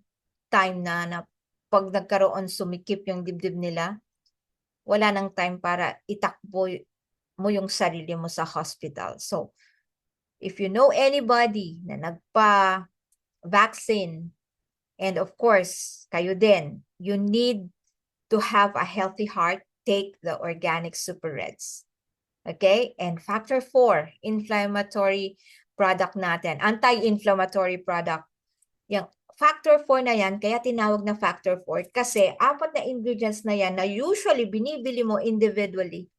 S1: time na pag nagkaroon sumikip yung dibdib nila, wala nang time para itakbo mo yung sarili mo sa hospital. So, if you know anybody na nagpa-vaccine, and of course, kayo din, you need to have a healthy heart, take the organic super reds. Okay? And factor 4, inflammatory product natin. Anti-inflammatory product. Yung factor 4 na yan, kaya tinawag na factor 4 kasi 4 na ingredients na yan na usually binibili mo individually.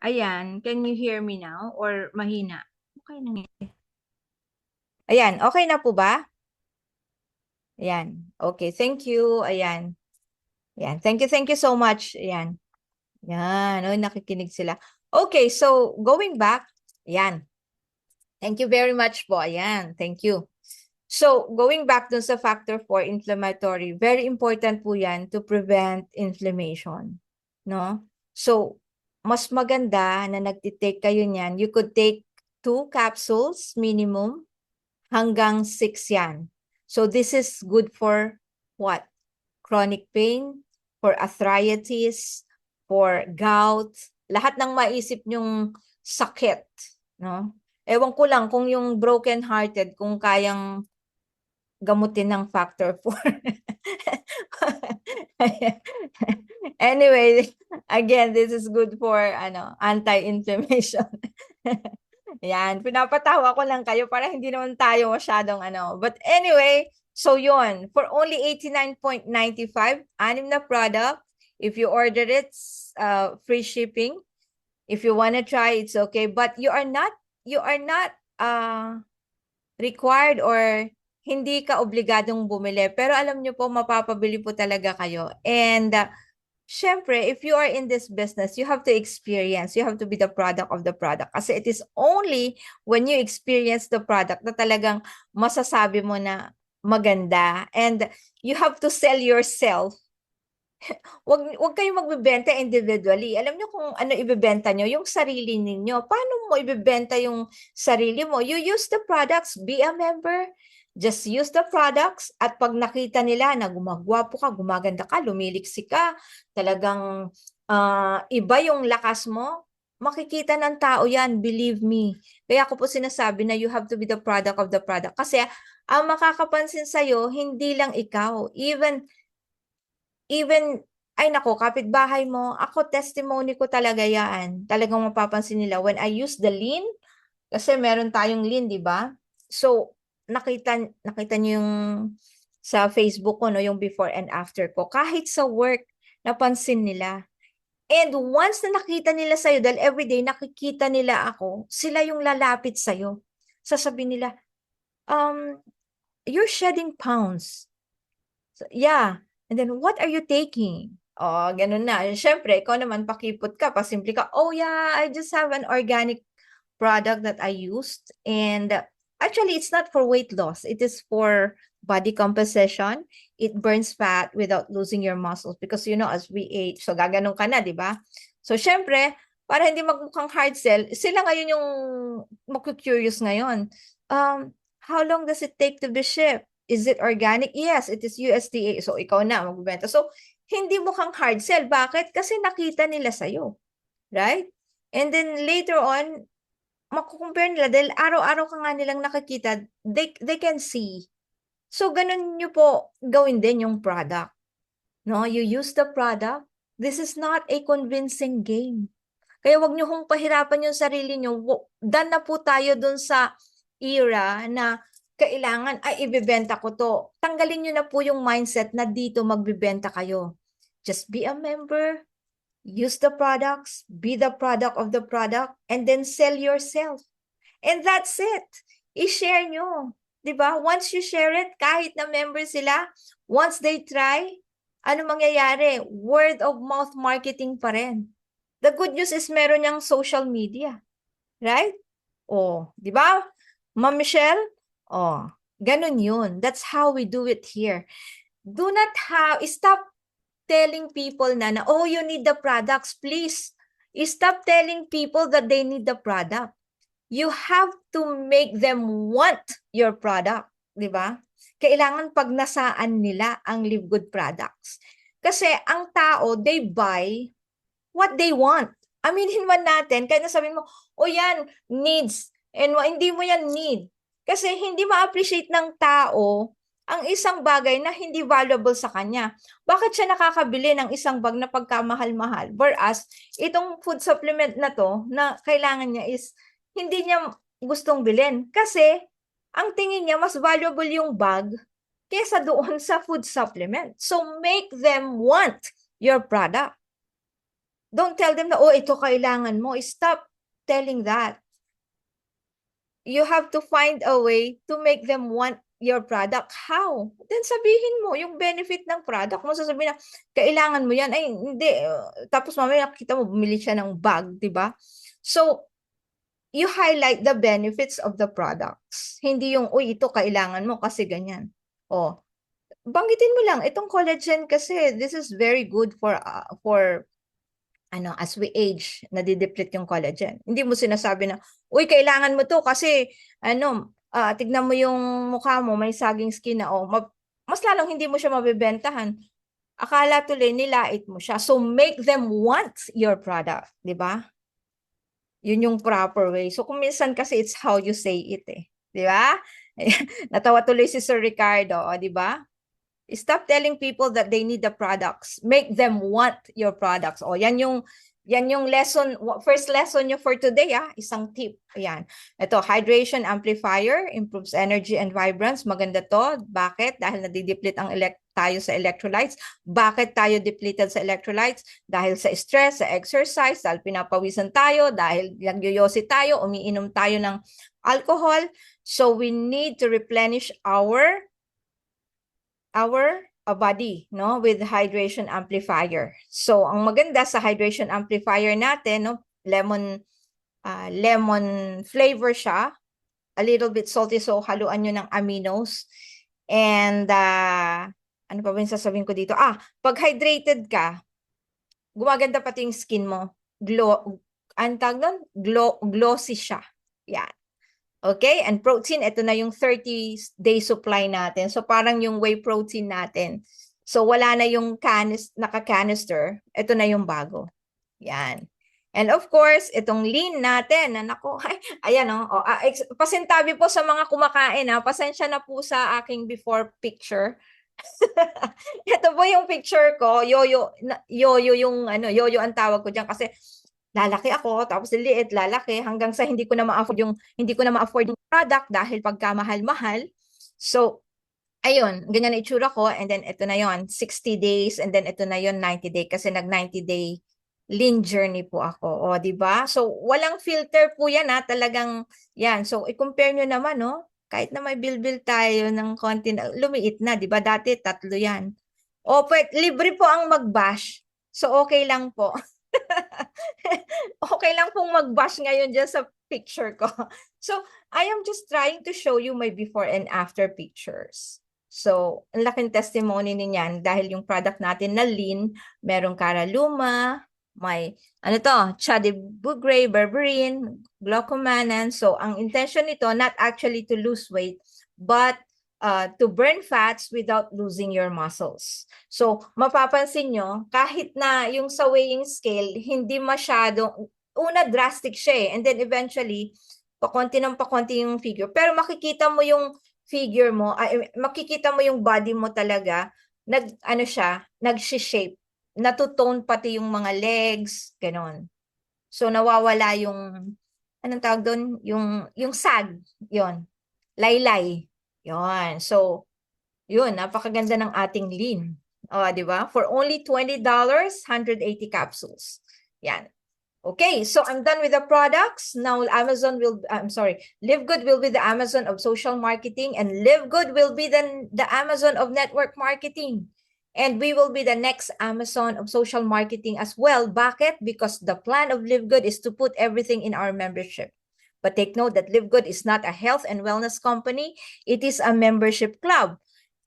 S1: Ayan, can you hear me now or mahina? Okay na. Ayan, okay na po ba? Ayan, okay, thank you. Ayan. Ayan, thank you so much. Ayan. Yan, oh, nakikinig sila. Okay, so going back, ayan. Thank you very much po. Ayan, thank you. So, going back dun sa factor 4, inflammatory, very important po yan to prevent inflammation. No? So, mas maganda na nagtitake kayo niyan. You could take 2 capsules minimum hanggang 6 yan. So, this is good for what? Chronic pain, for arthritis, for gout, lahat ng maisip nyong sakit. No? Ewan ko lang kung yung broken-hearted, kung kayang gamutin ng factor 4. Anyway, again, this is good for anti-inflammation. Yan, pinapatawa ko lang kayo para hindi naman tayo masyadong But anyway, so yun, for only 89.95, 6 na product. If you order it, free shipping. If you want to try, it's okay. But you are not required or hindi ka obligadong bumili. Pero alam nyo po, mapapabili po talaga kayo. And syempre, if you are in this business, you have to experience. You have to be the product of the product. Kasi it is only when you experience the product na talagang masasabi mo na maganda. And you have to sell yourself. Wag kayong magbebenta individually. Alam niyo kung ano ibebenta niyo, yung sarili ninyo. Paano mo ibebenta yung sarili mo? You use the products, be a member. Just use the products at pag nakita nila na gumagwapo ka, gumaganda ka, lumiliksi ka, talagang iba yung lakas mo, makikita ng tao yan, believe me. Kaya ako po sinasabi na you have to be the product of the product. Kasi ang makakapansin sa'yo, hindi lang ikaw. Even, ay nako, kapitbahay mo, ako testimony ko talaga yan. Talagang mapapansin nila, when I use the lean, kasi meron tayong lean, di ba? So, nakita niyo yung sa Facebook ko, no, yung before and after ko. Kahit sa work, napansin nila. And once na nakita nila sa'yo, dahil everyday nakikita nila ako, sila yung lalapit sa'yo. Sasabihin nila, you're shedding pounds. So, yeah. And then, what are you taking? Oh, ganun na. Siyempre, ikaw naman, pakipot ka, pasimple ka, oh yeah, I just have an organic product that I used. And actually, it's not for weight loss. It is for body composition. It burns fat without losing your muscles. Because, you know, as we age, so gaganon ka na, di ba? So, syempre, para hindi magmukhang hard sell, sila ngayon yung magku-curious ngayon. How long does it take to be shipped? Is it organic? Yes, it is USDA. So, ikaw na magbibenta. So, hindi mukhang hard sell. Bakit? Kasi nakita nila sa'yo. Right? And then later on, makukumpare nila dahil araw-araw ka nga nilang nakikita, they can see. So, ganun nyo po gawin din yung product. No? You use the product. This is not a convincing game. Kaya wag nyo hong pahirapan yung sarili nyo. Done na po tayo dun sa era na kailangan, ay, ibibenta ko to. Tanggalin nyo na po yung mindset na dito magbibenta kayo. Just be a member. Use the products, be the product of the product, and then sell yourself. And that's it. I-share nyo. Diba? Once you share it, kahit na member sila, once they try, ano mangyayari? Word of mouth marketing pa rin. The good news is meron niyang social media. Right? Oh, diba? Ma'am Michelle? Oh, ganun yun. That's how we do it here. Do not stop telling people na, oh, you need the products, please. Stop telling people that they need the product. You have to make them want your product, di ba? Kailangan pagnasaan nila ang Live Good products. Kasi ang tao, they buy what they want. Aminin man natin, kaya nasabihin mo, oh yan, needs. And hindi mo yan need. Kasi hindi ma-appreciate ng tao ang isang bagay na hindi valuable sa kanya. Bakit siya nakakabili ng isang bag na pagkamahal-mahal? Whereas, itong food supplement na to, na kailangan niya is, hindi niya gustong bilhin. Kasi, ang tingin niya, mas valuable yung bag kesa doon sa food supplement. So, make them want your product. Don't tell them na, oh, ito kailangan mo. Stop telling that. You have to find a way to make them want your product. How? Then sabihin mo yung benefit ng product mo. Sasabihin na, kailangan mo yan. Ay, hindi. Tapos mamaya nakita mo, bumili siya ng bag, di ba? So, you highlight the benefits of the products. Hindi yung, uy, ito kailangan mo kasi ganyan. O, banggitin mo lang, itong collagen kasi, this is very good for as we age, nadideplete yung collagen. Hindi mo sinasabi na, uy, kailangan mo to kasi, tignan mo yung mukha mo, may saging skin na, mas lalong hindi mo siya mabibentahan. Akala tuloy nilait mo siya. So, make them want your product, di ba? Yun yung proper way. So, kung minsan kasi it's how you say it eh. Di ba? Natawa tuloy si Sir Ricardo, di ba? Stop telling people that they need the products. Make them want your products. O, yan yung lesson, first lesson nyo for today, isang tip. Ayan. Ito, hydration amplifier, improves energy and vibrance. Maganda to. Bakit? Dahil nadideplete tayo sa electrolytes. Bakit tayo depleted sa electrolytes? Dahil sa stress, sa exercise, dahil pinapawisan tayo, dahil nagyoyosi tayo, umiinom tayo ng alcohol. So, we need to replenish our body, no, with hydration amplifier. So, ang maganda sa hydration amplifier natin, no, lemon flavor siya, a little bit salty, so haluan nyo ng aminos. And, ano pa ba yung sasabihin ko dito? Pag hydrated ka, gumaganda pati yung skin mo. Glossy siya. Yan. Okay? And protein, ito na yung 30-day supply natin. So, parang yung whey protein natin. So, wala na yung naka-canister. Ito na yung bago. Yan. And of course, itong lean natin. Nako, ayan pasintabi po sa mga kumakain. Pasensya na po sa aking before picture. Ito po yung picture ko. Yoyo ang tawag ko diyan kasi lalaki ako, tapos liit, lalaki, hanggang sa hindi ko na ma-afford yung product dahil pagkamahal-mahal. So, ayun, ganyan na itsura ko, and then ito na yon 60 days, and then ito na yon 90 days, kasi nag 90 day lean journey po ako. O, di ba? So, walang filter po yan, talagang, yan. So, i-compare nyo naman, no? Kahit na may bilbil tayo ng konti, lumiit na, di ba? Dati, 3 yan. O, libre po ang mag-bash. So, okay lang po. Okay lang pong mag-bash ngayon dyan sa picture ko. So, I am just trying to show you my before and after pictures. So, ang laking testimony niyan dahil yung product natin na lean, merong Caralluma, may, Chardibugray, berberine, glucomannan. So, ang intention nito, not actually to lose weight, but to burn fats without losing your muscles. So, mapapansin nyo, kahit na yung sa weighing scale, hindi masyadong, drastic siya and then eventually, pakonti ng pakonti yung figure. Pero makikita mo yung figure mo, makikita mo yung body mo talaga, nag-shape, natutone pati yung mga legs, ganon. So, nawawala yung, anong tawag doon? Yung sag, yon, laylay. Yon. So, yun, napakaganda ng ating lean. Di ba? For only $20, 180 capsules. Yan. Okay, so I'm done with the products. Now Live Good will be the Amazon of social marketing, and Live Good will be the Amazon of network marketing. And we will be the next Amazon of social marketing as well. Bakit? Because the plan of Live Good is to put everything in our membership. But take note that Live Good is not a health and wellness company. It is a membership club.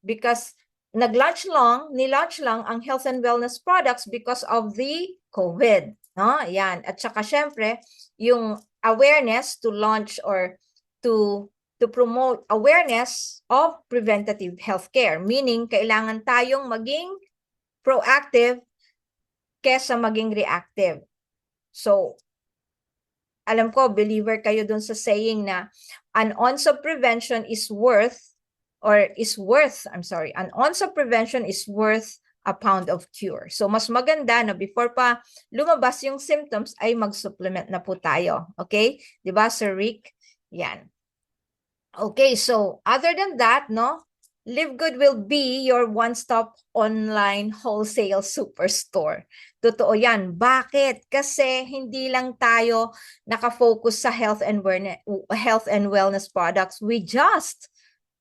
S1: Because nilaunch lang ang health and wellness products because of the COVID. No? Yan. At saka syempre, yung awareness to launch or to promote awareness of preventative healthcare. Meaning, kailangan tayong maging proactive kesa maging reactive. So, alam ko, believer kayo dun sa saying na an ounce of prevention is worth an ounce of prevention is worth a pound of cure. So, mas maganda na before pa lumabas yung symptoms ay mag-supplement na po tayo. Okay? Diba, Sir Rick? Yan. Okay, so other than that, no, Live Good will be your one-stop online wholesale superstore. Totoo yan. Bakit? Kasi hindi lang tayo nakafocus sa health and wellness products.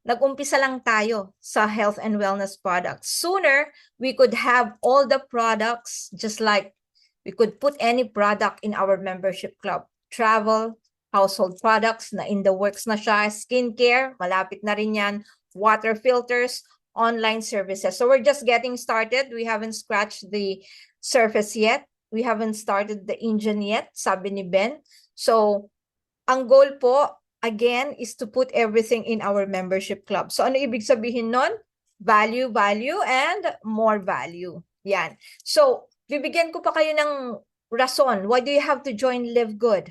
S1: Nag-umpisa lang tayo sa health and wellness products. Sooner, we could have all the products, just like we could put any product in our membership club. Travel, household products na in the works na siya, skincare, malapit na rin yan, water filters, online services. So we're just getting started. We haven't scratched the surface yet. We haven't started the engine yet, sabi ni Ben. So ang goal po, again, is to put everything in our membership club. So ano ibig sabihin nun? Value, value, and more value. Yan. So, bibigyan ko pa kayo ng rason. Why do you have to join Live Good?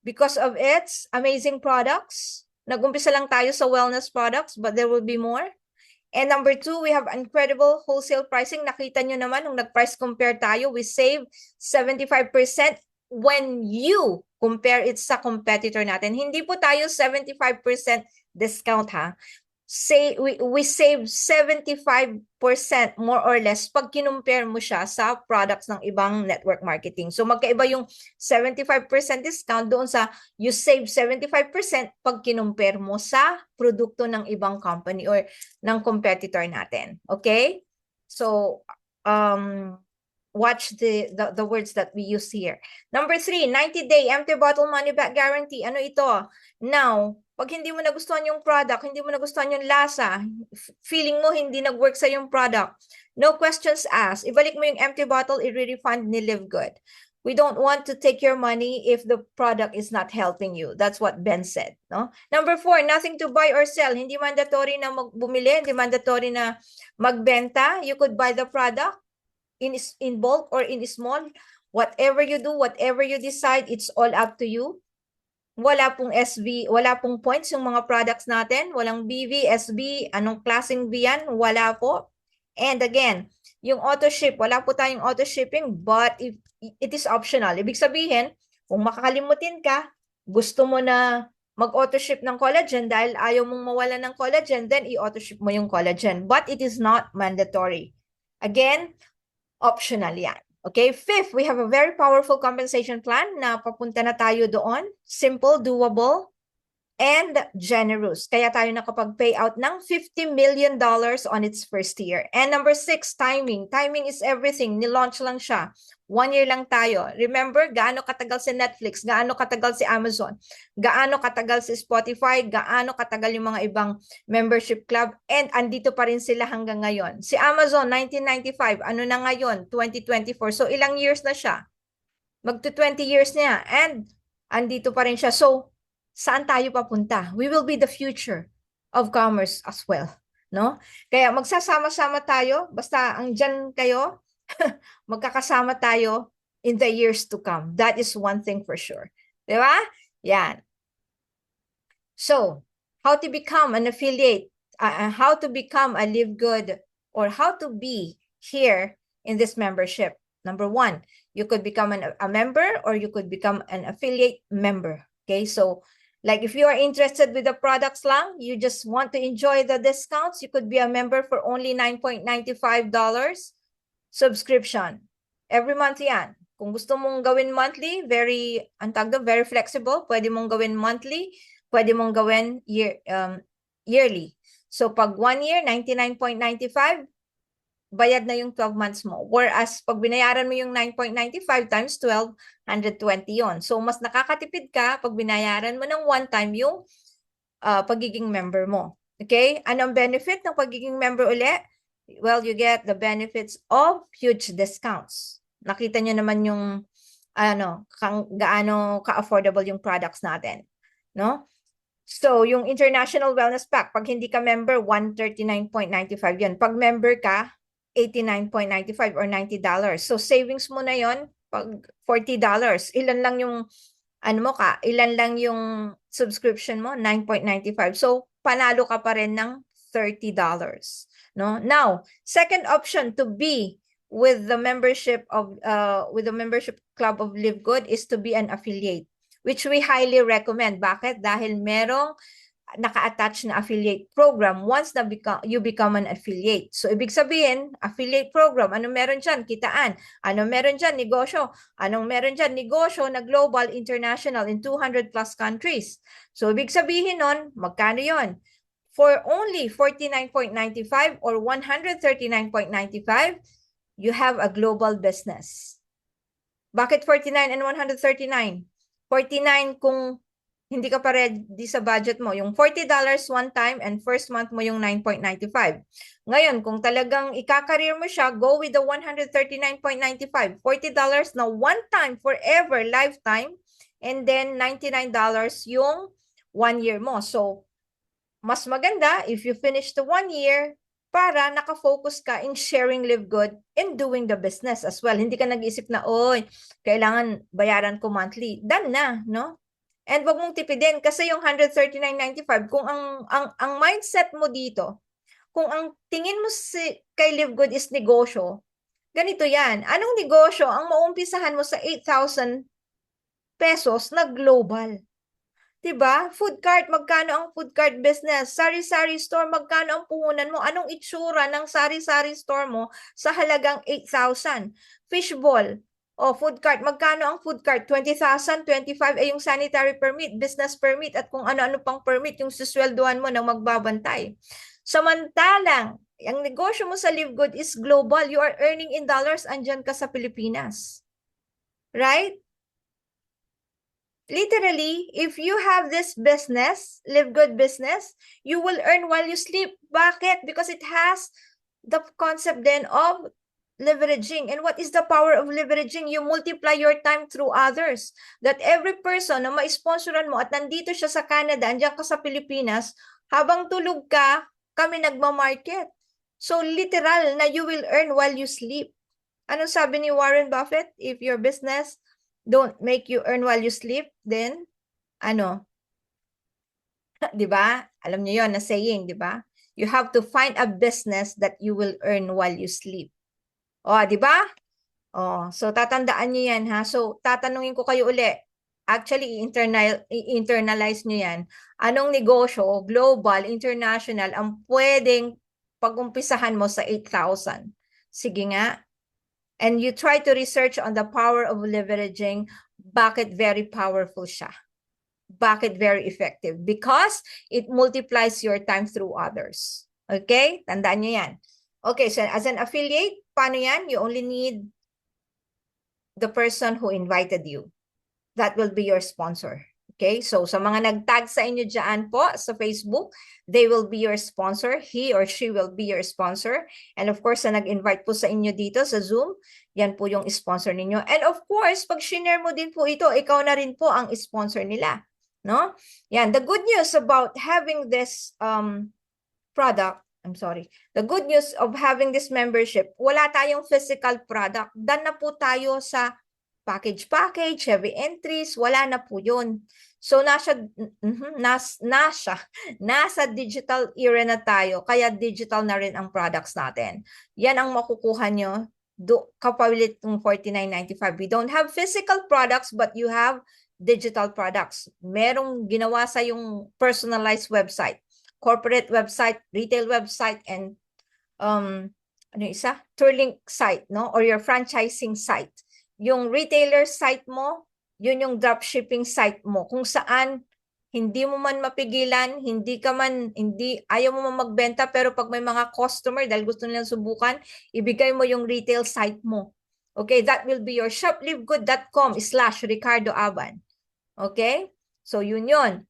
S1: Because of its amazing products. Nag-umpisa lang tayo sa wellness products, but there will be more. And number 2, we have incredible wholesale pricing. Nakita nyo naman, nung nag-price compare tayo, we save 75% when you compare it sa competitor natin. Hindi po tayo 75% discount ha. We save 75% more or less pag kinumpare mo siya sa products ng ibang network marketing. So magkaiba yung 75% discount doon sa you save 75% pag kinumpare mo sa produkto ng ibang company or ng competitor natin. Okay? So watch the words that we use here. Number 3, 90-day empty bottle money back guarantee. Ano ito? Now, pag hindi mo nagustuhan yung product, hindi mo nagustuhan yung lasa, feeling mo hindi nag-work sa yung product, no questions asked. Ibalik mo yung empty bottle, i-refund ni Live Good. We don't want to take your money if the product is not helping you. That's what Ben said. No? Number 4, nothing to buy or sell. Hindi mandatory na bumili, hindi mandatory na magbenta. You could buy the product in bulk or in small. Whatever you do, whatever you decide, it's all up to you. Wala pong SV, wala pong points yung mga products natin. Walang BV, SB, anong klaseng V yan? Wala po. And again, yung auto ship, wala po tayong auto shipping, but it is optional. Ibig sabihin, kung makakalimutin ka, gusto mo na mag-auto ship ng collagen dahil ayaw mong mawala ng collagen, then i-auto ship mo yung collagen. But it is not mandatory. Again, optional yan. Okay, 5th, we have a very powerful compensation plan na papunta na tayo doon. Simple, doable, and generous. Kaya tayo nakapag-payout ng $50 million on its first year. And number 6, timing. Timing is everything. Nilaunch lang siya. 1 year lang tayo. Remember, gaano katagal si Netflix, gaano katagal si Amazon, gaano katagal si Spotify, gaano katagal yung mga ibang membership club, and andito pa rin sila hanggang ngayon. Si Amazon, 1995, ano na ngayon? 2024. So, ilang years na siya? Magto 20 years na, and andito pa rin siya. So, saan tayo papunta? We will be the future of commerce as well. No? Kaya magsasama-sama tayo, basta ang dyan kayo, magkakasama tayo in the years to come. That is one thing for sure. Diba? Yan. So, how to become an affiliate, how to become a Live Good, or how to be here in this membership. Number 1, you could become a member, or you could become an affiliate member. Okay, so like if you are interested with the products lang, you just want to enjoy the discounts, you could be a member for only $9.95 subscription. Every month yan. Kung gusto mong gawin monthly, very flexible, pwede mong gawin monthly, pwede mong gawin yearly. So pag 1 year, $99.95, bayad na yung 12 months mo. Whereas pag binayaran mo yung 9.95 times 12, 120 yon. So mas nakakatipid ka pag binayaran mo ng one time yung pagiging member mo. Okay? Anong benefit ng pagiging member ulit? Well, you get the benefits of huge discounts. Nakita nyo naman yung gaano ka-affordable yung products natin. No? So, yung International Wellness Pack, pag hindi ka member, $139.95 yun. Pag member ka, $89.95 or $90. So, savings mo na yon pag $40. Ilan lang yung ilan lang yung subscription mo? $9.95. So, panalo ka pa rin ng $30. No? Now, second option to be with the membership club of Live Good is to be an affiliate, which we highly recommend. Bakit? Dahil merong naka-attach na affiliate program once na you become an affiliate. So, ibig sabihin, affiliate program, ano meron dyan? Kitaan. Ano meron dyan? Negosyo. Anong meron dyan? Negosyo na global, international, in 200 plus countries. So, ibig sabihin nun, magkano yon? For only 49.95 or 139.95, you have a global business. Bakit 49 and 139? 49 kung hindi ka pa ready sa budget mo. Yung $40 one time and first month mo yung 9.95. Ngayon, kung talagang ika-career mo siya, go with the 139.95. $40 na one time, forever, lifetime. And then $99 yung 1 year mo. So, mas maganda if you finish the 1 year para nakafocus ka in sharing Live Good and doing the business as well. Hindi ka nag-isip na, oy, kailangan bayaran ko monthly. Done na, no? And wag mong tipidin kasi yung 139.95, kung ang mindset mo dito, kung ang tingin mo kay Live Good is negosyo, ganito yan. Anong negosyo ang maumpisahan mo sa 8,000 pesos na global? Diba? Food cart, magkano ang food cart business? Sari-sari store, magkano ang puhunan mo? Anong itsura ng sari-sari store mo sa halagang 8,000? Fishball, o food cart, magkano ang food cart? 20,000, 25 ay yung sanitary permit, business permit, at kung ano-ano pang permit yung susweldohan mo na magbabantay. Samantalang, ang negosyo mo sa Live Good is global. You are earning in dollars, andyan ka sa Pilipinas. Right? Literally, if you have this business, Live Good business, you will earn while you sleep. Bakit? Because it has the concept then of leveraging. And what is the power of leveraging? You multiply your time through others. That every person na ma-sponsoran mo at nandito siya sa Canada, andyan ka sa Pilipinas, habang tulog ka, kami nagmamarket. So literal na you will earn while you sleep. Ano sabi ni Warren Buffett? If your business don't make you earn while you sleep, then ano? 'Di ba? Alam niyo 'yon na saying, 'di ba? You have to find a business that you will earn while you sleep. Oh, 'di ba? Oh, so tatandaan niyo 'yan ha. So tatanungin ko kayo uli. Actually, internalize niyo 'yan. Anong negosyo, global, international, ang pwedeng pag-umpisahan mo sa 8,000? Sige nga. And you try to research on the power of leveraging. Bakit very powerful siya? Bakit very effective? Because it multiplies your time through others. Okay? Tandaan nyo yan. Okay, so as an affiliate, paano yan? You only need the person who invited you. That will be your sponsor. Okay, so sa mga nag-tag sa inyo dyan po sa Facebook, they will be your sponsor. He or she will be your sponsor. And of course, sa nag-invite po sa inyo dito sa Zoom, yan po yung sponsor ninyo. And of course, pag share mo din po ito, ikaw na rin po ang sponsor nila. No? Yan, the good news about having this product, the good news of having this membership, wala tayong physical product. Done na po tayo sa package, heavy entries, wala na po yun. So, nasa digital era na tayo, kaya digital na rin ang products natin. Yan ang makukuha nyo kapalit ng $49.95. We don't have physical products, but you have digital products. Merong ginawa sa yung personalized website, corporate website, retail website, and Tourlink site, no? Or your franchising site. Yung retailer site mo, yun yung dropshipping site mo, kung saan hindi mo man mapigilan, ayaw mo man magbenta, pero pag may mga customer, dahil gusto nilang subukan, ibigay mo yung retail site mo. Okay, that will be your shoplivegood.com/Ricardo Aban. Okay? So, yun yun.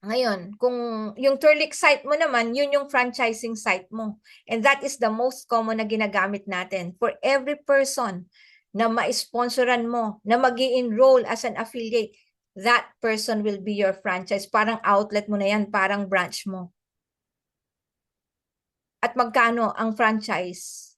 S1: Ngayon, kung yung Tourlink site mo naman, yun yung franchising site mo. And that is the most common na ginagamit natin. For every person na ma-sponsoran mo, na mag-i-enroll as an affiliate, that person will be your franchise. Parang outlet mo na yan, parang branch mo. At magkano ang franchise?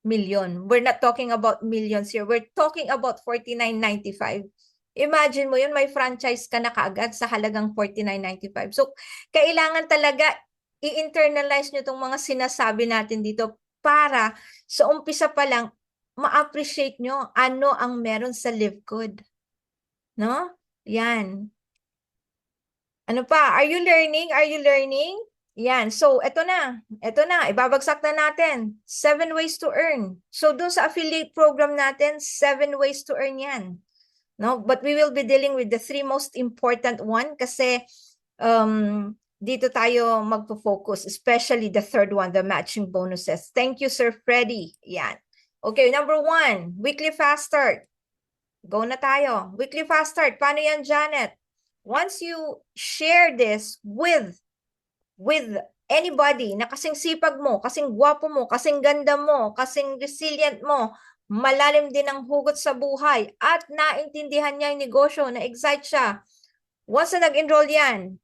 S1: Million. We're not talking about millions here. We're talking about $49.95. Imagine mo yun, may franchise ka na kaagad sa halagang $49.95. So, kailangan talaga i-internalize nyo itong mga sinasabi natin dito para sa umpisa pa lang, ma-appreciate nyo ano ang meron sa Live Good. No? Yan. Ano pa? Are you learning? Are you learning? Yan. So, ito na. Ito na. Ibabagsak na natin. 7 ways to earn. So, dun sa affiliate program natin, 7 ways to earn yan. No? But we will be dealing with the 3 most important one kasi dito tayo magpo-focus, especially the third one, the matching bonuses. Thank you, Sir Freddy. Yan. Okay, number 1, weekly fast start. Go na tayo. Weekly fast start. Paano yan, Janet? Once you share this with anybody na kasing sipag mo, kasing gwapo mo, kasing ganda mo, kasing resilient mo, malalim din ang hugot sa buhay, at naintindihan niya yung negosyo, na-excite siya. Once na nag-enroll yan,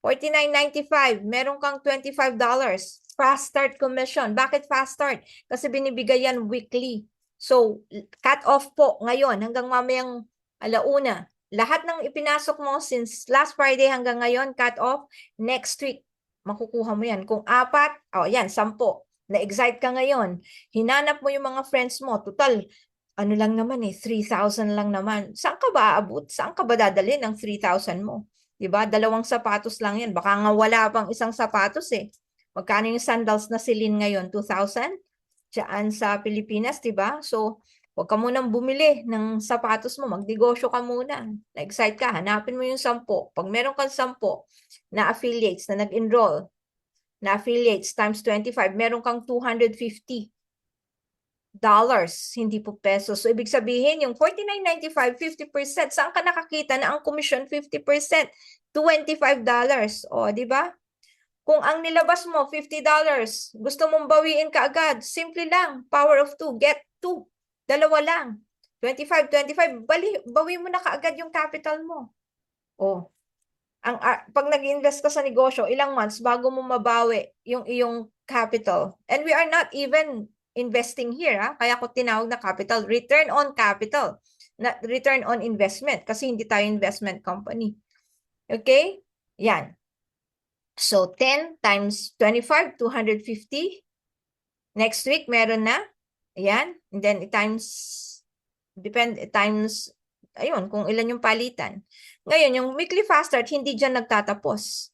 S1: $49.95, meron kang $25. Fast start commission. Bakit fast start? Kasi binibigay yan weekly. So, cut off po ngayon hanggang mamayang alauna. Lahat ng ipinasok mo since last Friday hanggang ngayon, cut off. Next week, makukuha mo yan. Kung 4, yan, 10. Na-excite ka ngayon. Hinanap mo yung mga friends mo. Total, ano lang naman 3,000 lang naman. Saan ka ba aabot? Saan ka ba dadalhin ng 3,000 mo? Diba? 2 sapatos lang yan. Baka nga wala pang isang sapatos Magkano yung sandals na silin ngayon? 2,000? Diyan sa Pilipinas, diba? So, huwag ka munang bumili ng sapatos mo. Magnegosyo ka muna. Na-excite ka, hanapin mo yung 10. Pag meron kang 10 na affiliates na nag-enroll, na affiliates times 25, meron kang $250. Hindi po pesos. So, ibig sabihin, yung $49.95, 50%. Saan ka nakakita na ang commission 50%? $25. O, di ba? Kung ang nilabas mo, $50, gusto mong bawiin ka agad, simple lang, power of 2, get 2. 2 lang. 25, bawi mo na kaagad yung capital mo. O, pag nag-invest ka sa negosyo, ilang months bago mo mabawi yung iyong capital. And we are not even investing here, kaya ko tinawag na capital, return on capital, not return on investment, kasi hindi tayo investment company. Okay? Yan. So, 10 times 25, 250. Next week, meron na. Ayan. And then, times, ayun, kung ilan yung palitan. Ngayon, yung weekly fast start, hindi dyan nagtatapos.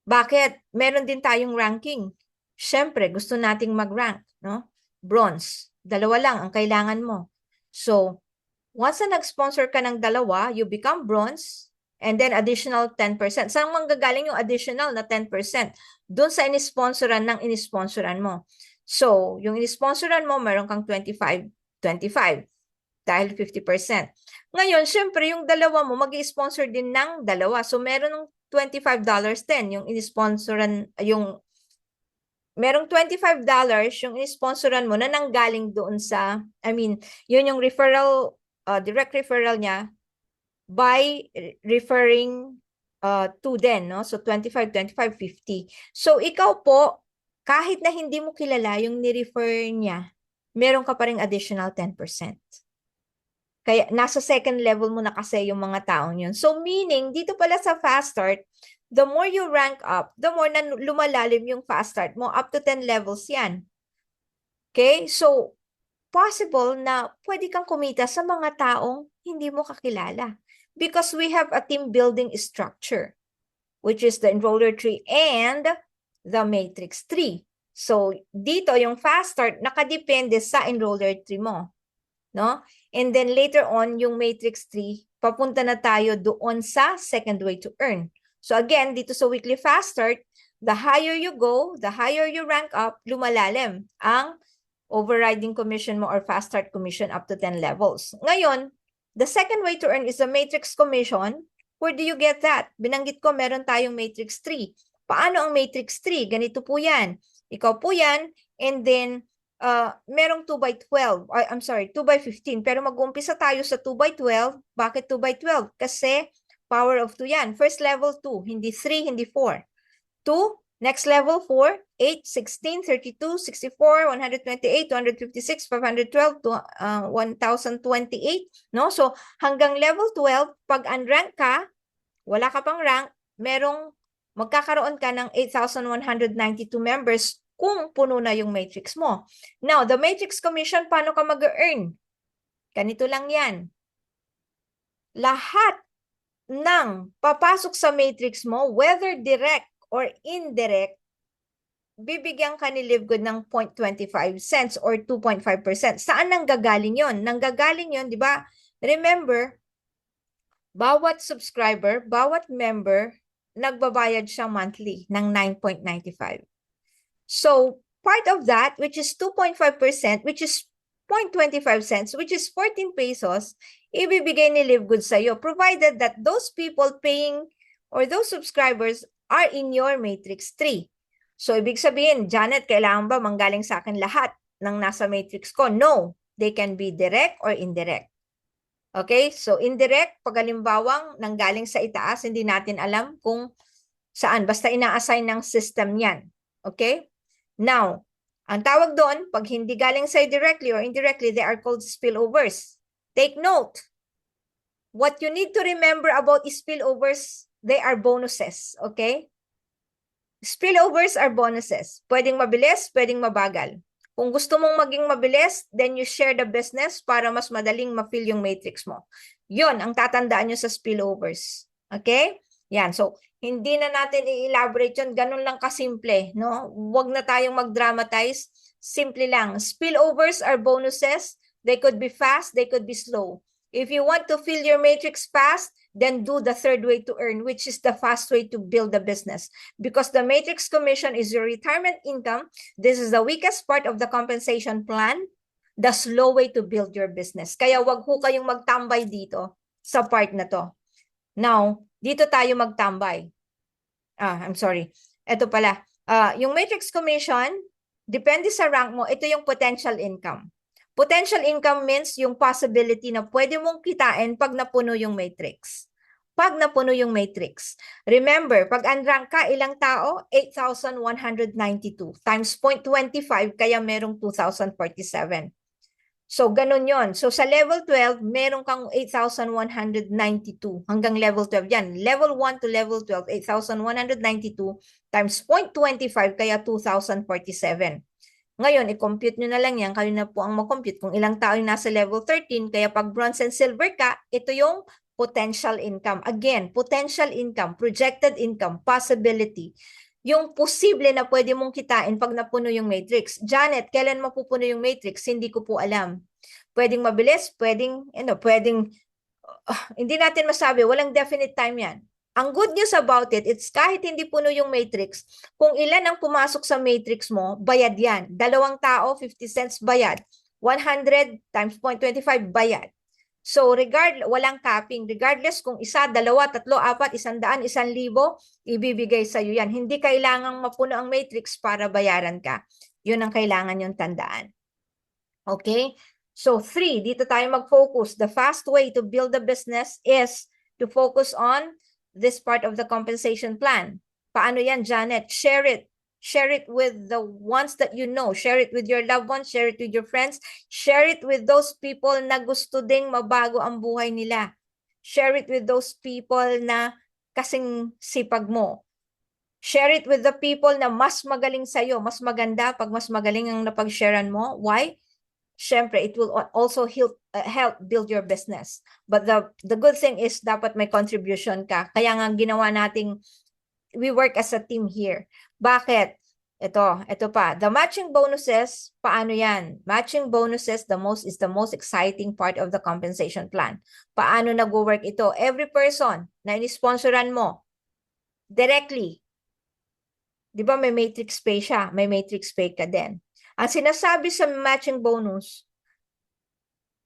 S1: Bakit? Meron din tayong ranking. Siyempre, gusto nating mag-rank, no? Bronze. 2 lang ang kailangan mo. So, once na nag-sponsor ka ng 2, you become bronze, and then additional 10%. Saan manggagaling yung additional na 10%? Doon sa inisponsoran ng inisponsoran mo. So, yung inisponsoran mo, meron kang 25 dahil 50%. Ngayon, syempre, yung 2 mo, mag-i-sponsor din ng 2. So, meron ng $25 din yung inisponsoran, merong $25 yung inisponsoran mo na nanggaling doon sa, yun yung referral, direct referral niya by referring to din, no? So, 25, 50. So, ikaw po, kahit na hindi mo kilala yung ni-refer niya, meron ka pa ring additional 10%. Kaya nasa second level mo na kasi yung mga taong yun. So, meaning, dito pala sa fast start, the more you rank up, the more na lumalalim yung fast start mo, up to 10 levels yan. Okay? So, possible na pwede kang kumita sa mga taong hindi mo kakilala. Because we have a team building structure, which is the enroller tree and the matrix tree. So, dito yung fast start, nakadepende sa enroller tree mo. No? And then later on, yung matrix tree, papunta na tayo doon sa second way to earn. So again, dito sa weekly fast start, the higher you go, the higher you rank up, lumalalim ang overriding commission mo or fast start commission up to 10 levels. Ngayon, the second way to earn is the matrix commission. Where do you get that? Binanggit ko, meron tayong matrix tree. Paano ang matrix tree? Ganito po yan. Ikaw po yan, and then merong 2 by 12. I'm sorry, 2 by 15. Pero mag-uumpisa tayo sa 2 by 12. Bakit 2 by 12? Kasi power of 2 yan. First level 2, hindi 3, hindi 4. 2, next level 4, 8, 16, 32, 64, 128, 256, 512, 1028. No? So, hanggang level 12, pag unrank ka, wala ka pang rank, magkakaroon ka ng 8,192 members kung puno na yung matrix mo. Now, the matrix commission, paano ka mag-earn? Ganito lang yan. Lahat ng papasok sa matrix mo, whether direct or indirect, bibigyan ka ni Livegood ng 0.25 cents or 2.5%. Saan nanggagaling yon? Nanggagaling yon, di ba? Remember, bawat subscriber, bawat member, nagbabayad siya monthly ng 9.95. So, part of that, which is 2.5%, which is 0.25 cents, which is 14 pesos, ibibigay ni Livegood sa'yo, provided that those people paying or those subscribers are in your matrix 3. So, ibig sabihin, Janet, kailangan ba manggaling sa akin lahat ng nasa matrix ko? No. They can be direct or indirect. Okay? So, indirect, pag halimbawang nanggaling sa itaas, hindi natin alam kung saan. Basta ina-assign ng system yan. Okay? Now, ang tawag doon, pag hindi galing sa'yo directly or indirectly, they are called spillovers. Take note. What you need to remember about spillovers, they are bonuses. Okay? Spillovers are bonuses. Pwedeng mabilis, pwedeng mabagal. Kung gusto mong maging mabilis, then you share the business para mas madaling ma-fill yung matrix mo. Yun ang tatandaan nyo sa spillovers. Okay? Yan. So, hindi na natin i-elaborate yun. Ganun lang kasimple. No? Huwag na tayong mag-dramatize. Simple lang. Spillovers are bonuses. They could be fast, they could be slow. If you want to fill your matrix fast, then do the third way to earn, which is the fast way to build the business. Because the matrix commission is your retirement income. This is the weakest part of the compensation plan, the slow way to build your business. Kaya wag ho kayong magtambay dito sa part na to. Now, dito tayo magtambay. I'm sorry. Ito pala. Yung matrix commission, depende sa rank mo, ito yung potential income. Potential income means yung possibility na pwede mong kitain pag napuno yung matrix. Pag napuno yung matrix. Remember, pag unrank ka, ilang tao? 8,192 times 0.25, kaya merong 2,047. So, ganun yon. So, sa level 12, meron kang 8,192 hanggang level 12 yan. Level 1 to level 12, 8,192 times 0.25, kaya 2,047. Ngayon, i-compute nyo na lang yan. Kayo na po ang mag-compute kung ilang tao yung nasa level 13. Kaya pag bronze and silver ka, ito yung potential income. Again, potential income, projected income, possibility. Yung posible na pwede mong kitain pag napuno yung matrix. Janet, kailan mapupuno yung matrix? Hindi ko po alam. Pwedeng mabilis, pwedeng, hindi natin masabi. Walang definite time yan. Ang good news about it, it's kahit hindi puno yung matrix, kung ilan ang pumasok sa matrix mo, bayad yan. 2 tao, 50 cents bayad. 100 times 0.25 bayad. So, walang capping. Regardless kung 1, 2, 3, 4, 100, 1,000, ibibigay sa'yo yan. Hindi kailangang mapuno ang matrix para bayaran ka. Yun ang kailangan yung tandaan. Okay? So, 3, dito tayo mag-focus. The fast way to build a business is to focus on this part of the compensation plan. Paano yan, Janet? Share it. Share it with the ones that you know. Share it with your loved ones. Share it with your friends. Share it with those people na gusto ding mabago ang buhay nila. Share it with those people na kasing sipag mo. Share it with the people na mas magaling sa'yo. Mas maganda pag mas magaling ang napag-sharean mo. Why? Siyempre, it will also help build your business. But the good thing is dapat may contribution ka. Kaya nga ginawa nating, we work as a team here. Bakit? Ito pa. The matching bonuses, paano yan? Matching bonuses, is the most exciting part of the compensation plan. Paano nag-work ito? Every person na in-sponsoran mo, directly, di ba may matrix pay siya? May matrix pay ka din. Ang sinasabi sa matching bonus,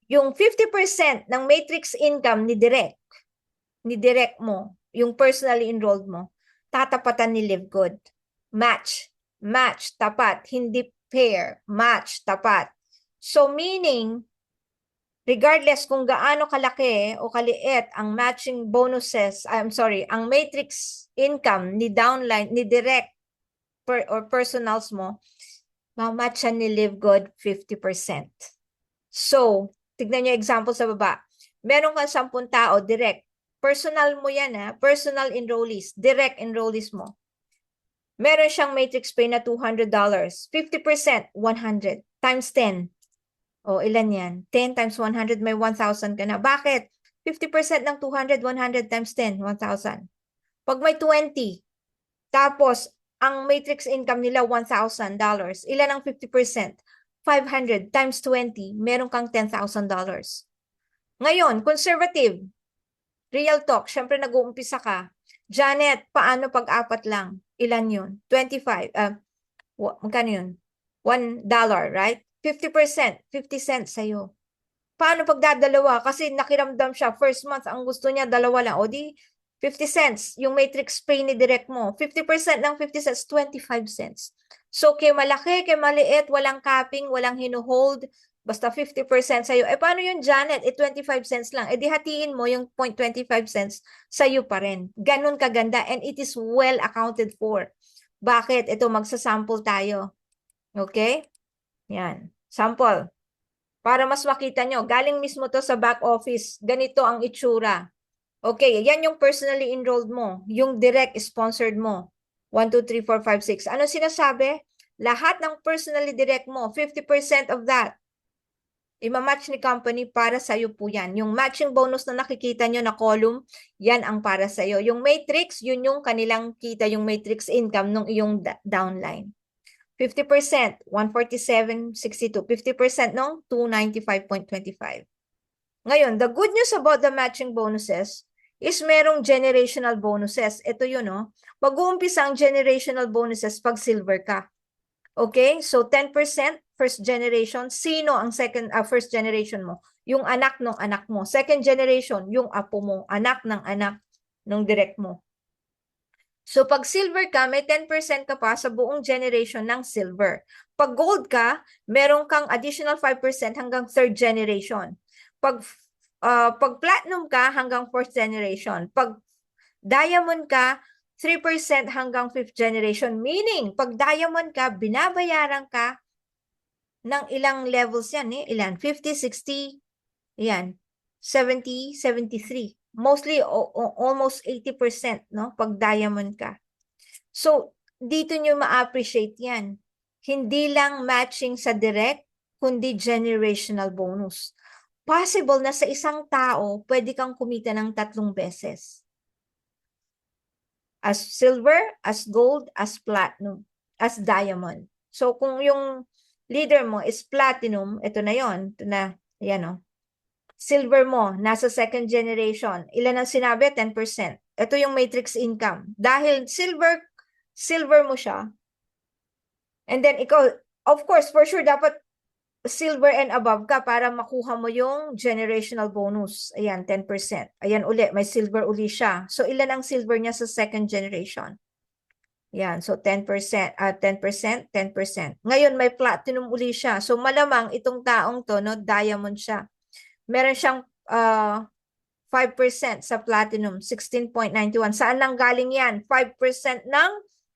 S1: yung 50% ng matrix income ni direct mo, yung personally enrolled mo, tatapatan ni Livegood. Match, tapat, hindi pair, match, tapat. So meaning, regardless kung gaano kalaki o kaliit ang matching bonuses, ang matrix income ni downline, ni direct or personals mo, mamatchan ni Livegood 50%. So, tignan nyo example sa baba. Meron kang 10 tao, direct. Personal mo yan personal enrollees, direct enrollees mo. Meron siyang matrix pay na $200. 50%, 100. Times 10. O, ilan yan? 10 times 100, may 1,000 ka na. Bakit? 50% ng 200, 100 times 10, 1,000. Pag may 20, tapos ang matrix income nila $1,000, ilan ang 50%? 500 times 20, meron kang $10,000. Ngayon, conservative, real talk, syempre nag-uumpisa ka. Janet, paano pag-apat lang? Ilan yun? 25, magkano yun? $1, right? 50%, 50 cents sa'yo. Paano pag dadalawa? Kasi nakiramdam siya, first month, ang gusto niya, dalawa lang. O di, 50 cents, yung matrix pay ni direct mo. 50% ng 50 cents, 25 cents. So, kay malaki, kay maliit, walang capping, walang hinuhold, basta 50% sa'yo. Eh, paano yung Janet? 25 cents lang. Eh, di hatiin mo yung 0.25 cents sa'yo pa rin. Ganun kaganda and it is well accounted for. Bakit? Ito, magsasample tayo. Okay? Yan. Sample. Para mas makita nyo, galing mismo to sa back office. Ganito ang itsura. Okay, yan yung personally enrolled mo. Yung direct sponsored mo. 1, 2, 3, 4, 5, 6. Ano sinasabi? Lahat ng personally direct mo, 50% of that, ima-match ni company para sa'yo po yan. Yung matching bonus na nakikita nyo na column, yan ang para sa'yo. Yung matrix, yun yung kanilang kita, yung matrix income ng iyong downline. 50%, 147.62. 50% nung 295.25. Ngayon, the good news about the matching bonuses is merong generational bonuses. Ito yun, no? Mag-uumpisa ang generational bonuses pag silver ka. Okay? So, 10% first generation. Sino ang first generation mo? Yung anak ng anak mo. Second generation, yung apo mo. Anak ng anak ng direct mo. So, pag silver ka, may 10% ka pa sa buong generation ng silver. Pag gold ka, meron kang additional 5% hanggang third generation. Pag platinum ka, hanggang fourth generation. Pag diamond ka, 3% hanggang fifth generation. Meaning, pag diamond ka, binabayaran ka ng ilang levels yan. Ilan? 50, 60, yan. 70, 73. Mostly, almost 80%, no? Pag diamond ka. So, dito nyo ma-appreciate yan. Hindi lang matching sa direct, kundi generational bonus. Possible na sa isang tao, pwede kang kumita ng 3 beses. As silver, as gold, as platinum, as diamond. So, kung yung leader mo is platinum, ito na yon, ito na, yan o. Silver mo, nasa second generation. Ilan ang sinabi? 10%. Ito yung matrix income. Dahil silver mo siya. And then ikaw, of course, for sure, dapat silver and above ka para makuha mo yung generational bonus. Ayan, 10%. Ayan uli, may silver uli siya. So, ilan ang silver niya sa second generation? Yan, so 10%, 10%, 10%. Ngayon, may platinum uli siya. So, malamang itong taong to, no, diamond siya. Meron siyang 5% sa platinum, 16.91. Saan lang galing yan? 5% ng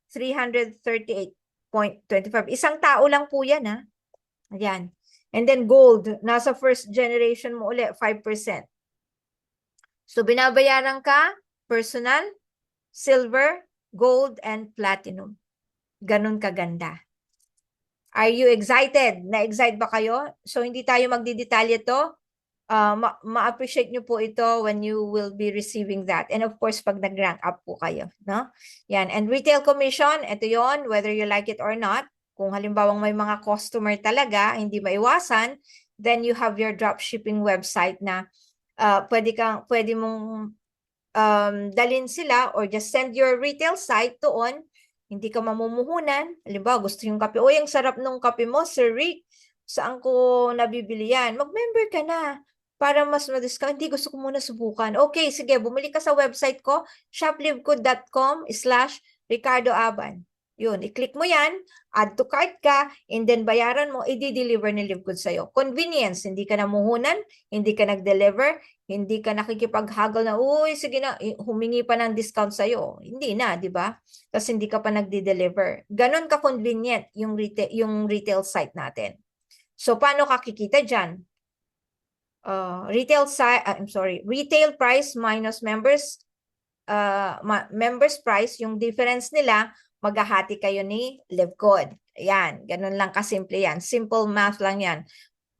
S1: 338.25. Isang tao lang po yan, ha? Ayan. And then gold, nasa first generation mo ulit, 5%. So, binabayaran ka, personal, silver, gold, and platinum. Ganun kaganda. Are you excited? Na-excite ba kayo? So, hindi tayo magdidetalye to. Ma-appreciate nyo po ito when you will be receiving that. And of course, pag nag-rank up po kayo. No? Yan. And retail commission, ito yon, whether you like it or not. Kung halimbawang may mga customer talaga, hindi maiwasan, then you have your dropshipping website na pwede mong dalhin sila or just send your retail site doon. Hindi ka mamumuhunan. Halimbawa, gusto yung kape. O, yung sarap ng kape mo, Sir Rick. Saan ko nabibili yan? Mag-member ka na para mas ma-discount. Hindi, gusto ko muna subukan. Okay, sige, bumili ka sa website ko, shoplivgood.com/RicardoAban. Yun, i-click mo yan, add to cart ka, and then bayaran mo, i-deliver ni Livegood sa'yo. Convenience, hindi ka namuhunan, hindi ka nag-deliver, hindi ka nakikipag-haggle na, uy, sige na, humingi pa ng discount sa'yo. Hindi na, di ba? Kasi hindi ka pa nag-deliver. Ganon ka-convenient yung retail site natin. So, paano ka kikita dyan? Retail price minus members price, yung difference nila, maghahati kayo ni Livegood. Ayan, ganun lang kasimple yan. Simple math lang yan.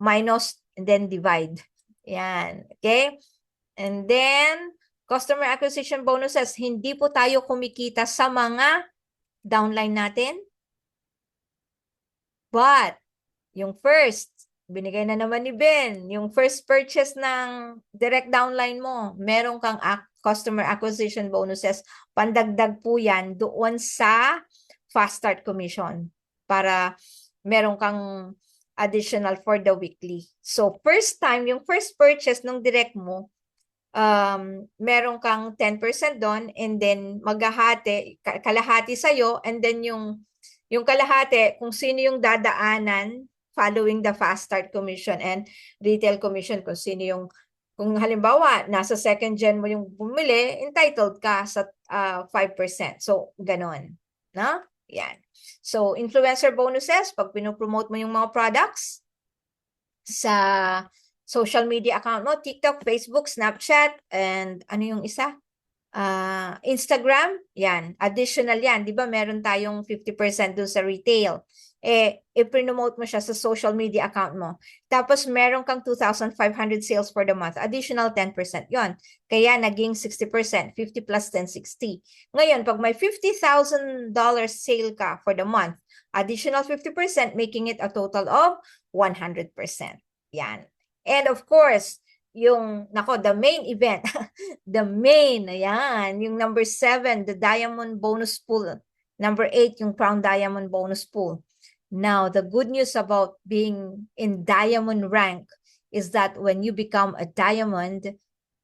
S1: Minus and then divide. Yan, okay? And then, customer acquisition bonuses, hindi po tayo kumikita sa mga downline natin. But, yung first, binigay na naman ni Ben, yung first purchase ng direct downline mo, meron kang customer acquisition bonuses. Pandagdag po yan doon sa fast start commission para meron kang additional for the weekly. So, first time, yung first purchase ng direct mo, meron kang 10% doon and then maghahati, kalahati sa'yo and then yung kalahati, kung sino yung dadaanan following the fast start commission and retail commission, kung sino yung, kung halimbawa, nasa second gen mo yung bumili, entitled ka sa 5%. So, ganon. No? Yan. So, influencer bonuses, pag pinopromote mo yung mga products sa social media account mo, TikTok, Facebook, Snapchat, and ano yung isa? Instagram, yan. Additional yan. Di ba meron tayong 50% dun sa retail. I-promote mo siya sa social media account mo. Tapos meron kang 2,500 sales for the month. Additional 10% yon. Kaya naging 60%. 50 plus 10, 60. Ngayon, pag may $50,000 sale ka for the month, additional 50%, making it a total of 100%. Yan. And of course, yung, the main event, the main, ayan, yung number 7, the diamond bonus pool. Number 8, yung crown diamond bonus pool. Now, the good news about being in diamond rank is that when you become a diamond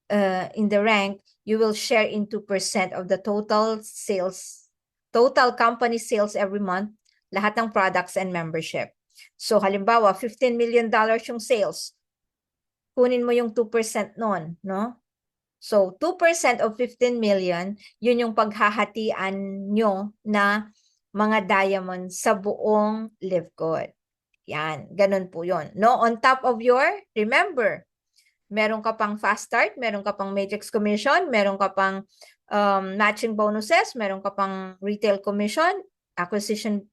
S1: in the rank, you will share in 2% of the total sales, total company sales every month, lahat ng products and membership. So, halimbawa, $15 million yung sales. Kunin mo yung 2% nun, no? So, 2% of 15 million, yun yung paghahatian nyo na mga diamond sa buong Live Good. Yan, ganun po yun. No? On top of your, remember, meron ka pang fast start, meron ka pang matrix commission, meron ka pang matching bonuses, meron ka pang retail commission,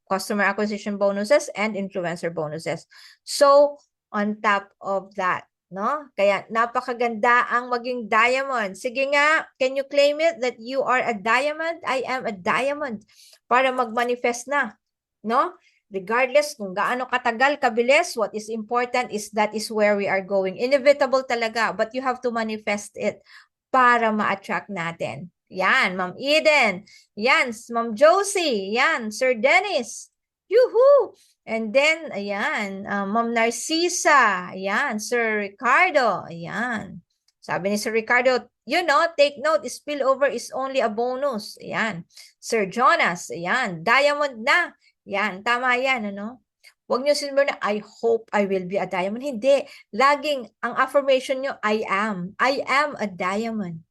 S1: customer acquisition bonuses, and influencer bonuses. So, on top of that, no? Kaya napakaganda ang maging diamond. Sige nga, can you claim it that you are a diamond? I am a diamond. Para mag-manifest na, no? Regardless kung gaano katagal, kabilis, what is important is that is where we are going. Inevitable talaga, but you have to manifest it para ma-attract natin. Yan, Ma'am Eden. Yan, Ma'am Josie. Yan, Sir Dennis. Yuhu! And then, ayan, Ma'am Narcisa. Ayan, Sir Ricardo. Ayan. Sabi ni Sir Ricardo, you know, take note, spillover is only a bonus. Ayan. Sir Jonas, ayan, diamond na. Yan, tama yan, ano? Huwag nyo sinabi na, I hope I will be a diamond. Hindi. Laging, ang affirmation nyo, I am. I am a diamond.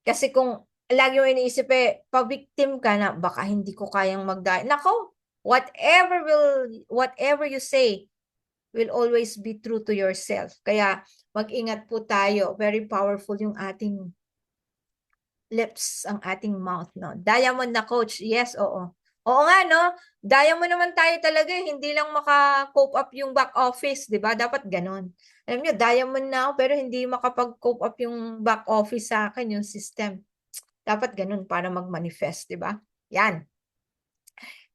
S1: Kasi kung lagi mo iniisip pa-victim ka na, baka hindi ko kayang mag-diamond. Nako, whatever you say will always be true to yourself. Kaya mag-ingat po tayo. Very powerful yung ating lips, ang ating mouth, no? Diamond na coach. Yes, oo. Oo nga, no? Diamond naman tayo talaga. Hindi lang maka-cope up yung back office, di ba? Dapat ganon. Alam nyo, diamond na ako, pero hindi makapag-cope up yung back office sa akin, yung system. Dapat ganun para mag-manifest, di ba? Yan.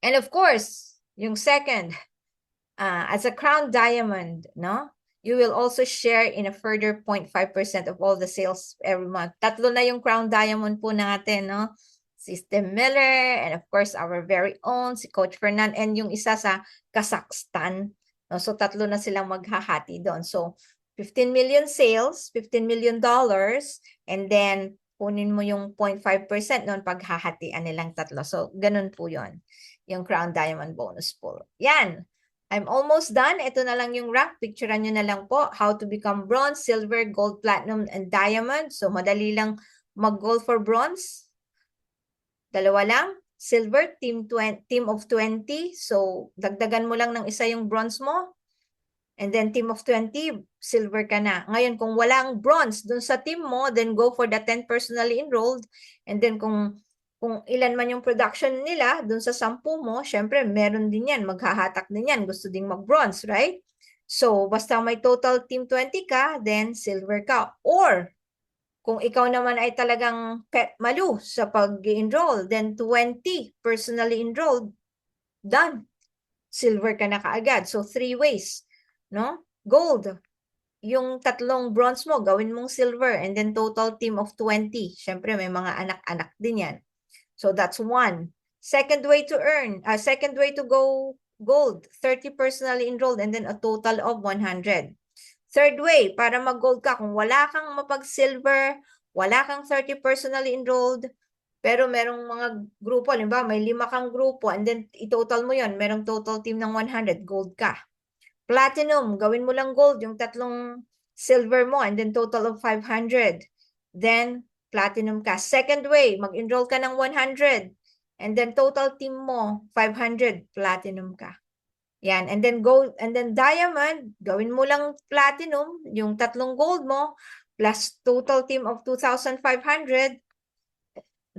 S1: And of course, yung second, as a crown diamond, no? You will also share in a further 0.5% of all the sales every month. Tatlo na yung crown diamond po natin, no? System Miller, and of course, our very own, si Coach Fernan, and yung isa sa Kazakhstan. No? So, tatlo na silang maghahati doon. So, 15 million sales, $15 million, and then, kunin mo yung 0.5% noon paghahatian nilang tatlo. So, ganun po yon yung Crown Diamond Bonus Pool. Yan. I'm almost done. Ito na lang yung rank. Picturean nyo na lang po how to become bronze, silver, gold, platinum, and diamond. So, madali lang mag-gold for bronze. Dalawa lang. Silver, team of 20. So, dagdagan mo lang ng isa yung bronze mo. And then, team of 20, silver ka na. Ngayon, kung walang bronze dun sa team mo, then go for the 10 personally enrolled. And then, kung ilan man yung production nila dun sa 10 mo, syempre, meron din yan. Maghahatak din yan. Gusto ding mag-bronze, right? So, basta may total team 20 ka, then silver ka. Or, kung ikaw naman ay talagang pet malu sa pag-enroll, then 20 personally enrolled, done. Silver ka na kaagad. So, 3 ways. No? Gold. Yung tatlong bronze mo, gawin mong silver. And then total team of 20. Siyempre, may mga anak-anak din yan. So, that's one. Second way to go gold, 30 personally enrolled and then a total of 100. Third way, para mag-gold ka, kung wala kang mapag-silver, wala kang 30 personally enrolled, pero merong mga grupo, halimbawa may 5 kang grupo and then i-total mo yon, merong total team ng 100, gold ka. Platinum, gawin mo lang gold yung tatlong silver mo and then total of 500. Then, platinum ka. Second way, mag-enroll ka ng 100 and then total team mo 500, platinum ka. Yan, and then gold, and then diamond, gawin mo lang platinum, yung tatlong gold mo plus total team of 2,500,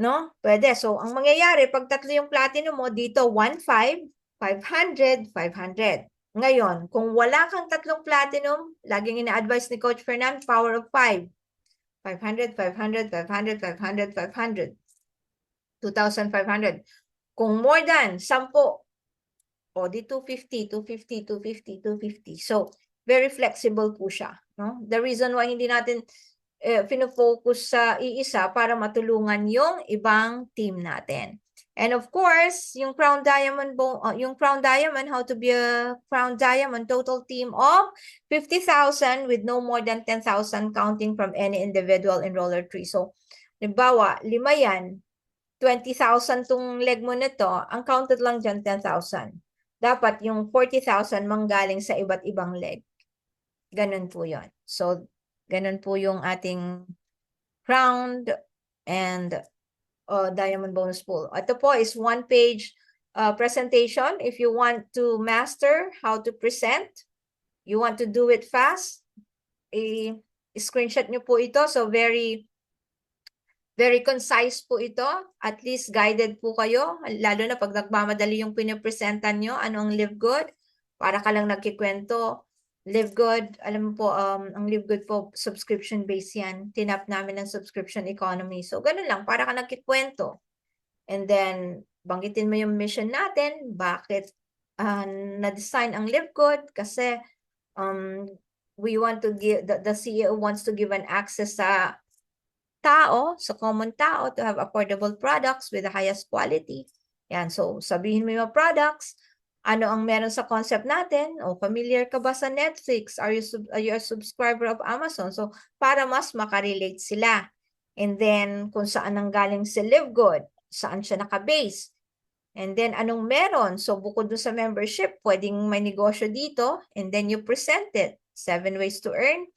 S1: no? Pwede. So, ang mangyayari pag tatlo yung platinum mo dito 1,500, 500, 500. Ngayon, kung wala kang tatlong platinum, laging ina-advise ni Coach Fernand, power of 5. 500, 500, 500, 500, 500. 2,500. Kung more than 10, o di 250, 250, 250, 250. So, very flexible po siya. No? The reason why hindi natin fino-focus sa iisa para matulungan yung ibang team natin. And of course, yung Crown Diamond, how to be a Crown Diamond, total team of 50,000 with no more than 10,000 counting from any individual enroller tree. So, halimbawa, 5 yan, 20,000 tong leg mo nito, ang counted lang dyan 10,000. Dapat yung 40,000 manggaling sa iba't ibang leg. Ganun po yun. So, ganun po yung ating crowned and diamond bonus pool. Ito po is one-page presentation. If you want to master how to present, you want to do it fast, i-screenshot nyo po ito. So, very concise po ito. At least guided po kayo. Lalo na pag nagmamadali yung pinipresentan nyo, ano ang Live Good. Para ka lang nagkikwento. Live Good, alam mo po, ang Live Good po, subscription-based yan. Tinap namin ng subscription economy. So, ganun lang, para ka nagkikwento. And then, banggitin mo yung mission natin. Bakit na-design ang Live Good? Kasi we want to give, the CEO wants to give an access sa common tao to have affordable products with the highest quality. Yan, so sabihin mo yung products, ano ang meron sa concept natin, o familiar ka ba sa Netflix, are you a subscriber of Amazon? So para mas makarelate sila. And then kung saan ang galing si Live Good, saan siya nakabase. And then anong meron? So bukod doon sa membership, pwedeng may negosyo dito, and then you present it. 7 ways to earn.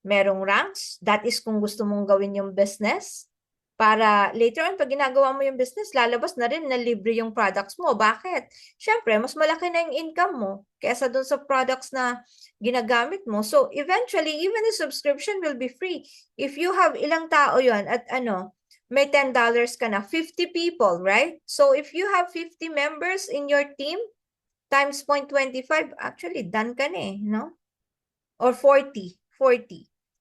S1: Merong ranks, that is kung gusto mong gawin yung business. Para later on, pag ginagawa mo yung business, lalabas na rin na libre yung products mo. Bakit? Siyempre, mas malaki na yung income mo kaysa dun sa products na ginagamit mo. So, eventually, even the subscription will be free. If you have ilang tao yon at may $10 ka na, 50 people, right? So, if you have 50 members in your team, times 0.25, actually, done ka na no? Or 40.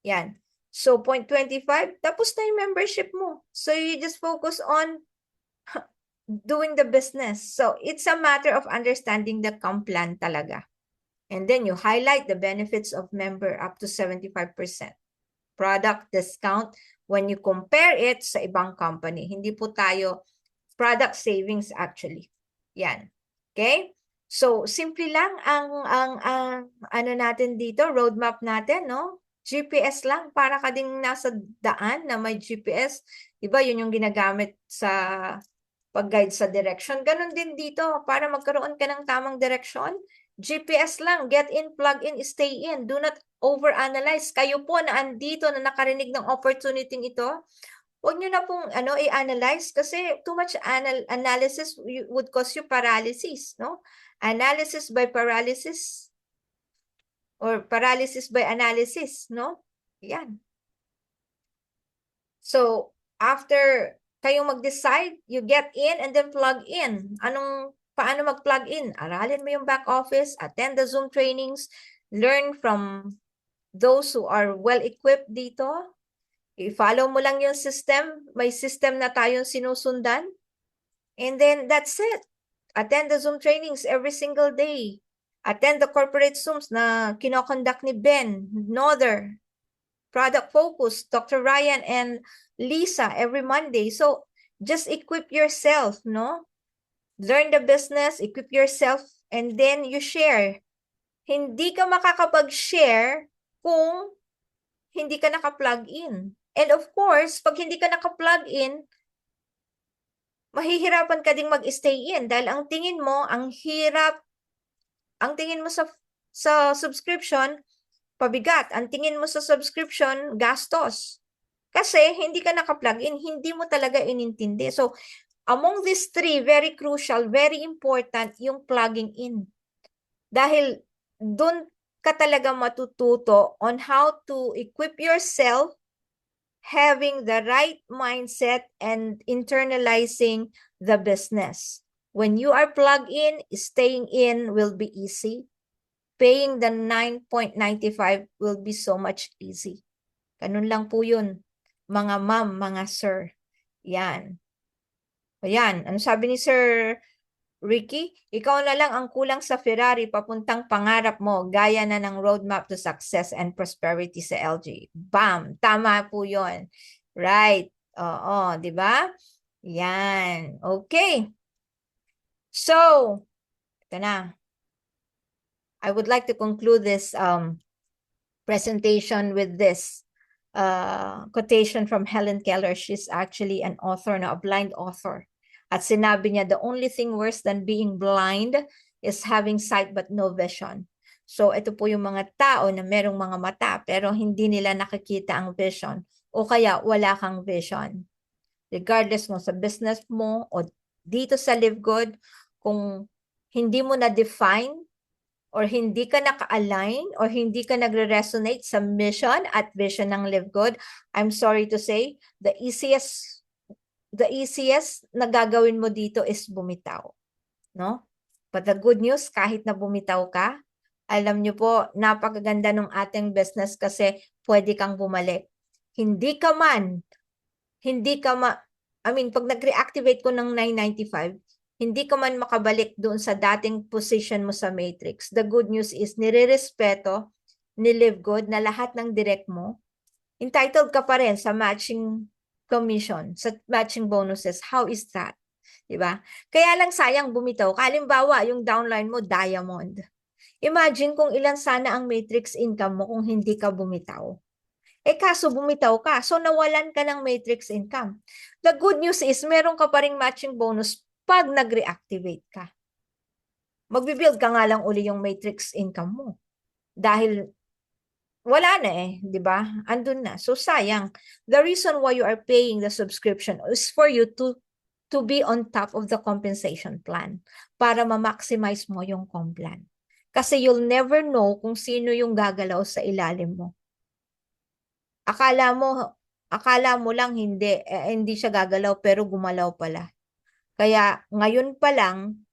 S1: Yan. So, 0.25, tapos na yung membership mo. So, you just focus on doing the business. So, it's a matter of understanding the comp plan talaga. And then, you highlight the benefits of member up to 75%. Product discount when you compare it sa ibang company. Hindi po tayo product savings actually. Yan. Okay? So, simple lang ang ano natin dito, roadmap natin, no? GPS lang, para ka ding nasa daan na may GPS. Diba, yun yung ginagamit sa pag-guide sa direction. Ganon din dito, para magkaroon ka ng tamang direction. GPS lang, get in, plug in, stay in. Do not overanalyze. Kayo po na andito na nakarinig ng opportunity ito, huwag nyo na pong i-analyze kasi too much analysis would cause you paralysis, no? Analysis by paralysis or paralysis by analysis, no? Yan. So, after kayong mag-decide, you get in and then plug in. Paano mag-plug in? Aralin mo yung back office, attend the Zoom trainings, learn from those who are well-equipped dito. I-follow mo lang yung system. May system na tayong sinusundan. And then that's it. Attend the Zoom trainings every single day. Attend the corporate Zooms na kinoconduct ni Ben Nother, Product Focus, Dr. Ryan and Lisa every Monday. So just equip yourself, no? Learn the business, equip yourself, and then you share. Hindi ka makakapag-share kung hindi ka naka-plug in. And of course, pag hindi ka naka-plug in, mahihirapan ka ding mag-stay in dahil ang tingin mo, ang hirap, ang tingin mo sa subscription, pabigat. Ang tingin mo sa subscription, gastos. Kasi hindi ka naka-plug in, hindi mo talaga inintindi. So, among these three, very crucial, very important yung plugging in. Dahil doon ka talaga matututo on how to equip yourself, having the right mindset and internalizing the business. When you are plugged in, staying in will be easy. Paying the 9.95 will be so much easy. Ganun lang po yun, mga ma'am, mga sir. Yan. Ayan, ano sabi ni Sir Ricky? Ikaw na lang ang kulang sa Ferrari papuntang pangarap mo, gaya na ng roadmap to success and prosperity sa LG. Bam! Tama po yun. Right. Oo, di ba? Yan. Okay. So, ito na. I would like to conclude this presentation with this quotation from Helen Keller. She's actually an author, a blind author. At sinabi niya, the only thing worse than being blind is having sight but no vision. So ito po yung mga tao na merong mga mata pero hindi nila nakikita ang vision o kaya wala kang vision. Regardless mo sa business mo o dito sa Live Good, kung hindi mo na-define or hindi ka naka-align or hindi ka nagre-resonate sa mission at vision ng Live Good, I'm sorry to say, the easiest na gagawin mo dito is bumitaw, no? But the good news, kahit na bumitaw ka, alam nyo po, napakaganda ng ating business kasi pwede kang bumalik. Pag nag-reactivate ko ng 995, hindi ka man makabalik doon sa dating position mo sa matrix. The good news is, nire-respeto ni Live Good na lahat ng direct mo, entitled ka pa rin sa matching commission, sa matching bonuses. How is that? Diba? Kaya lang sayang bumitaw. Halimbawa, yung downline mo, diamond. Imagine kung ilan sana ang matrix income mo kung hindi ka bumitaw. Kaso bumitaw ka, so nawalan ka ng matrix income. The good news is, meron ka pa ring matching bonus pag nag-reactivate ka. Magbibuild ka nga lang uli yung matrix income mo. Dahil wala na di ba? Andun na. So sayang. The reason why you are paying the subscription is for you to be on top of the compensation plan para ma-maximize mo yung comp plan. Kasi you'll never know kung sino yung gagalaw sa ilalim mo. Akala mo lang hindi siya gagalaw pero gumalaw pala. Kaya ngayon pa lang,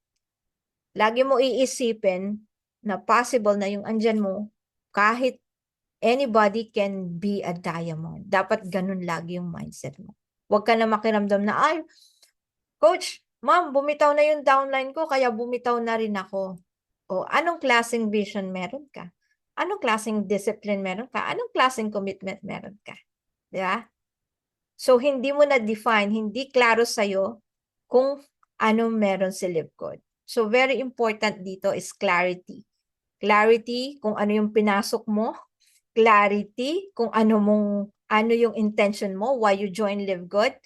S1: lagi mo iisipin na possible na yung andyan mo kahit anybody can be a diamond. Dapat ganun lagi yung mindset mo. Huwag ka na makiramdam na, ay, coach, ma'am, bumitaw na yung downline ko, kaya bumitaw na rin ako. O, anong klaseng vision meron ka? Anong klaseng discipline meron ka? Anong klaseng commitment meron ka? Diba? So, hindi mo na-define, hindi klaro sa'yo kung ano meron si Live Good. So, very important dito is clarity. Clarity kung ano yung pinasok mo, clarity kung ano yung intention mo, why you join Live Good,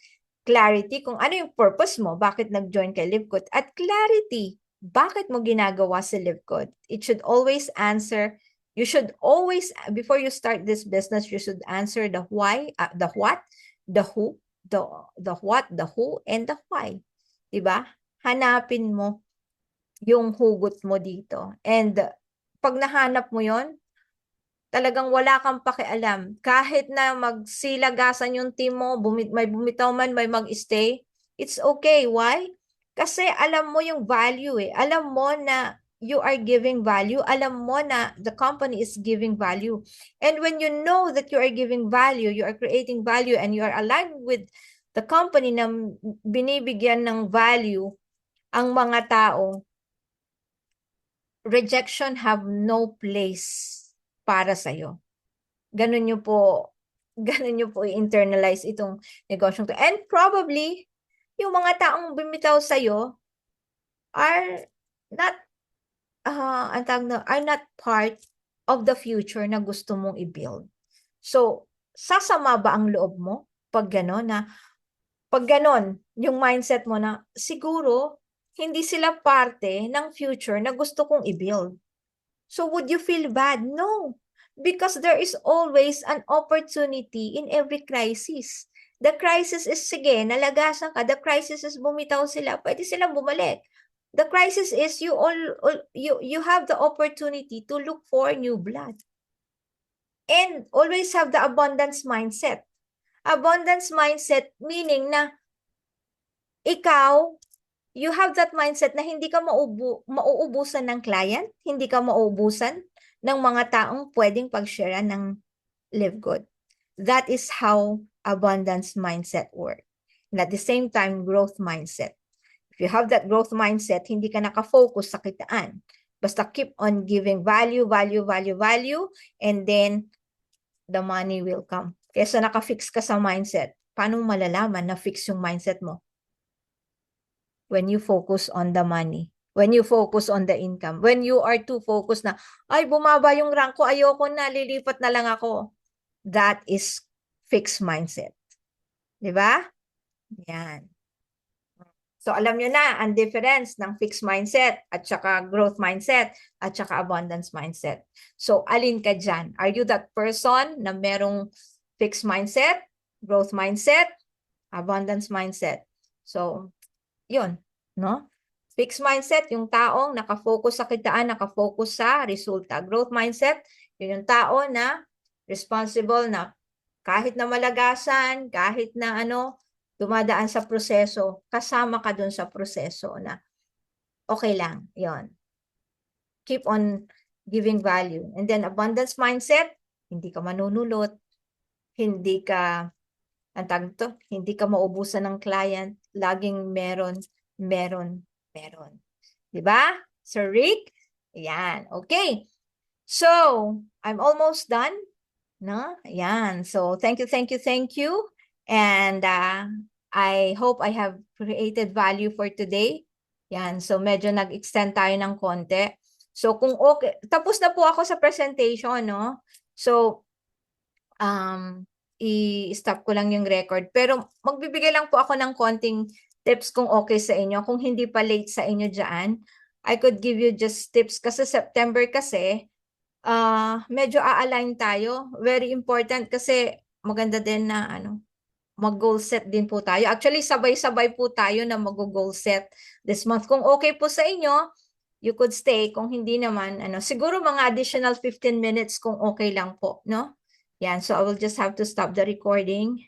S1: clarity kung ano yung purpose mo, bakit nag-join kay Live Good, at clarity, bakit mo ginagawa si Live Good. It should always answer, you should always, before you start this business, you should answer the why, the what, the who, the what, the who, and the why. Diba? Hanapin mo yung hugot mo dito. And pag nahanap mo yon, talagang wala kang pakialam. Kahit na magsilagasan yung team mo, may bumitaw man, may mag-stay, it's okay. Why? Kasi alam mo yung value . Alam mo na you are giving value, alam mo na the company is giving value. And when you know that you are giving value, you are creating value, and you are aligned with the company na binibigyan ng value ang mga tao, rejection have no place para sa'yo. Ganun nyo po i-internalize itong negosyo. And probably, yung mga taong bumitaw sa'yo are not are not part of the future na gusto mong i-build. So, sasama ba ang loob mo pag gano'n yung mindset mo na siguro hindi sila parte ng future na gusto kong i-build. So, would you feel bad? No. Because there is always an opportunity in every crisis. The crisis is, sige, nalagasan ka. The crisis is bumitaw sila. Pwede silang bumalik. The crisis is you have the opportunity to look for new blood. And always have the abundance mindset. Abundance mindset meaning na ikaw, you have that mindset na hindi ka mauubusan ng client, hindi ka mauubusan ng mga taong pwedeng pag-share ng live good. That is how abundance mindset works. And at the same time, growth mindset. If you have that growth mindset, hindi ka nakafocus sa kitaan. Basta keep on giving value, and then the money will come. Kesa nakafix ka sa mindset, paano malalaman na fix yung mindset mo? When you focus on the money, when you focus on the income, when you are too focused na, ay, bumaba yung rank ko, ayoko na, lilipat na lang ako. That is fixed mindset. Diba? Yan. So, alam nyo na ang difference ng fixed mindset at saka growth mindset at saka abundance mindset. So, alin ka dyan? Are you that person na merong fixed mindset, growth mindset, abundance mindset? So, yun, no? Fixed mindset, yung taong nakafocus sa kitaan, nakafocus sa resulta. Growth mindset, yun yung tao na responsible na kahit na malagasan, kahit na dumadaan sa proseso, kasama ka dun sa proseso na okay lang, yon. Keep on giving value. And then abundance mindset, hindi ka manunulot, hindi ka maubusan ng client, laging meron. Diba? Sir Rick? Yan. Okay. So, I'm almost done. No? Yan. So, thank you. And I hope I have created value for today. Yan. So, medyo nag-extend tayo ng konti. So, kung okay, tapos na po ako sa presentation, no? So, i-stop ko lang yung record. Pero, magbibigay lang po ako ng konting tips kung okay sa inyo. Kung hindi pa late sa inyo dyan, I could give you just tips. Kasi September kasi, medyo a-align tayo. Very important kasi maganda din na mag-goal set din po tayo. Actually, sabay-sabay po tayo na mag-goal set this month. Kung okay po sa inyo, you could stay. Kung hindi naman, siguro mga additional 15 minutes kung okay lang po, no? Yan, so I will just have to stop the recording.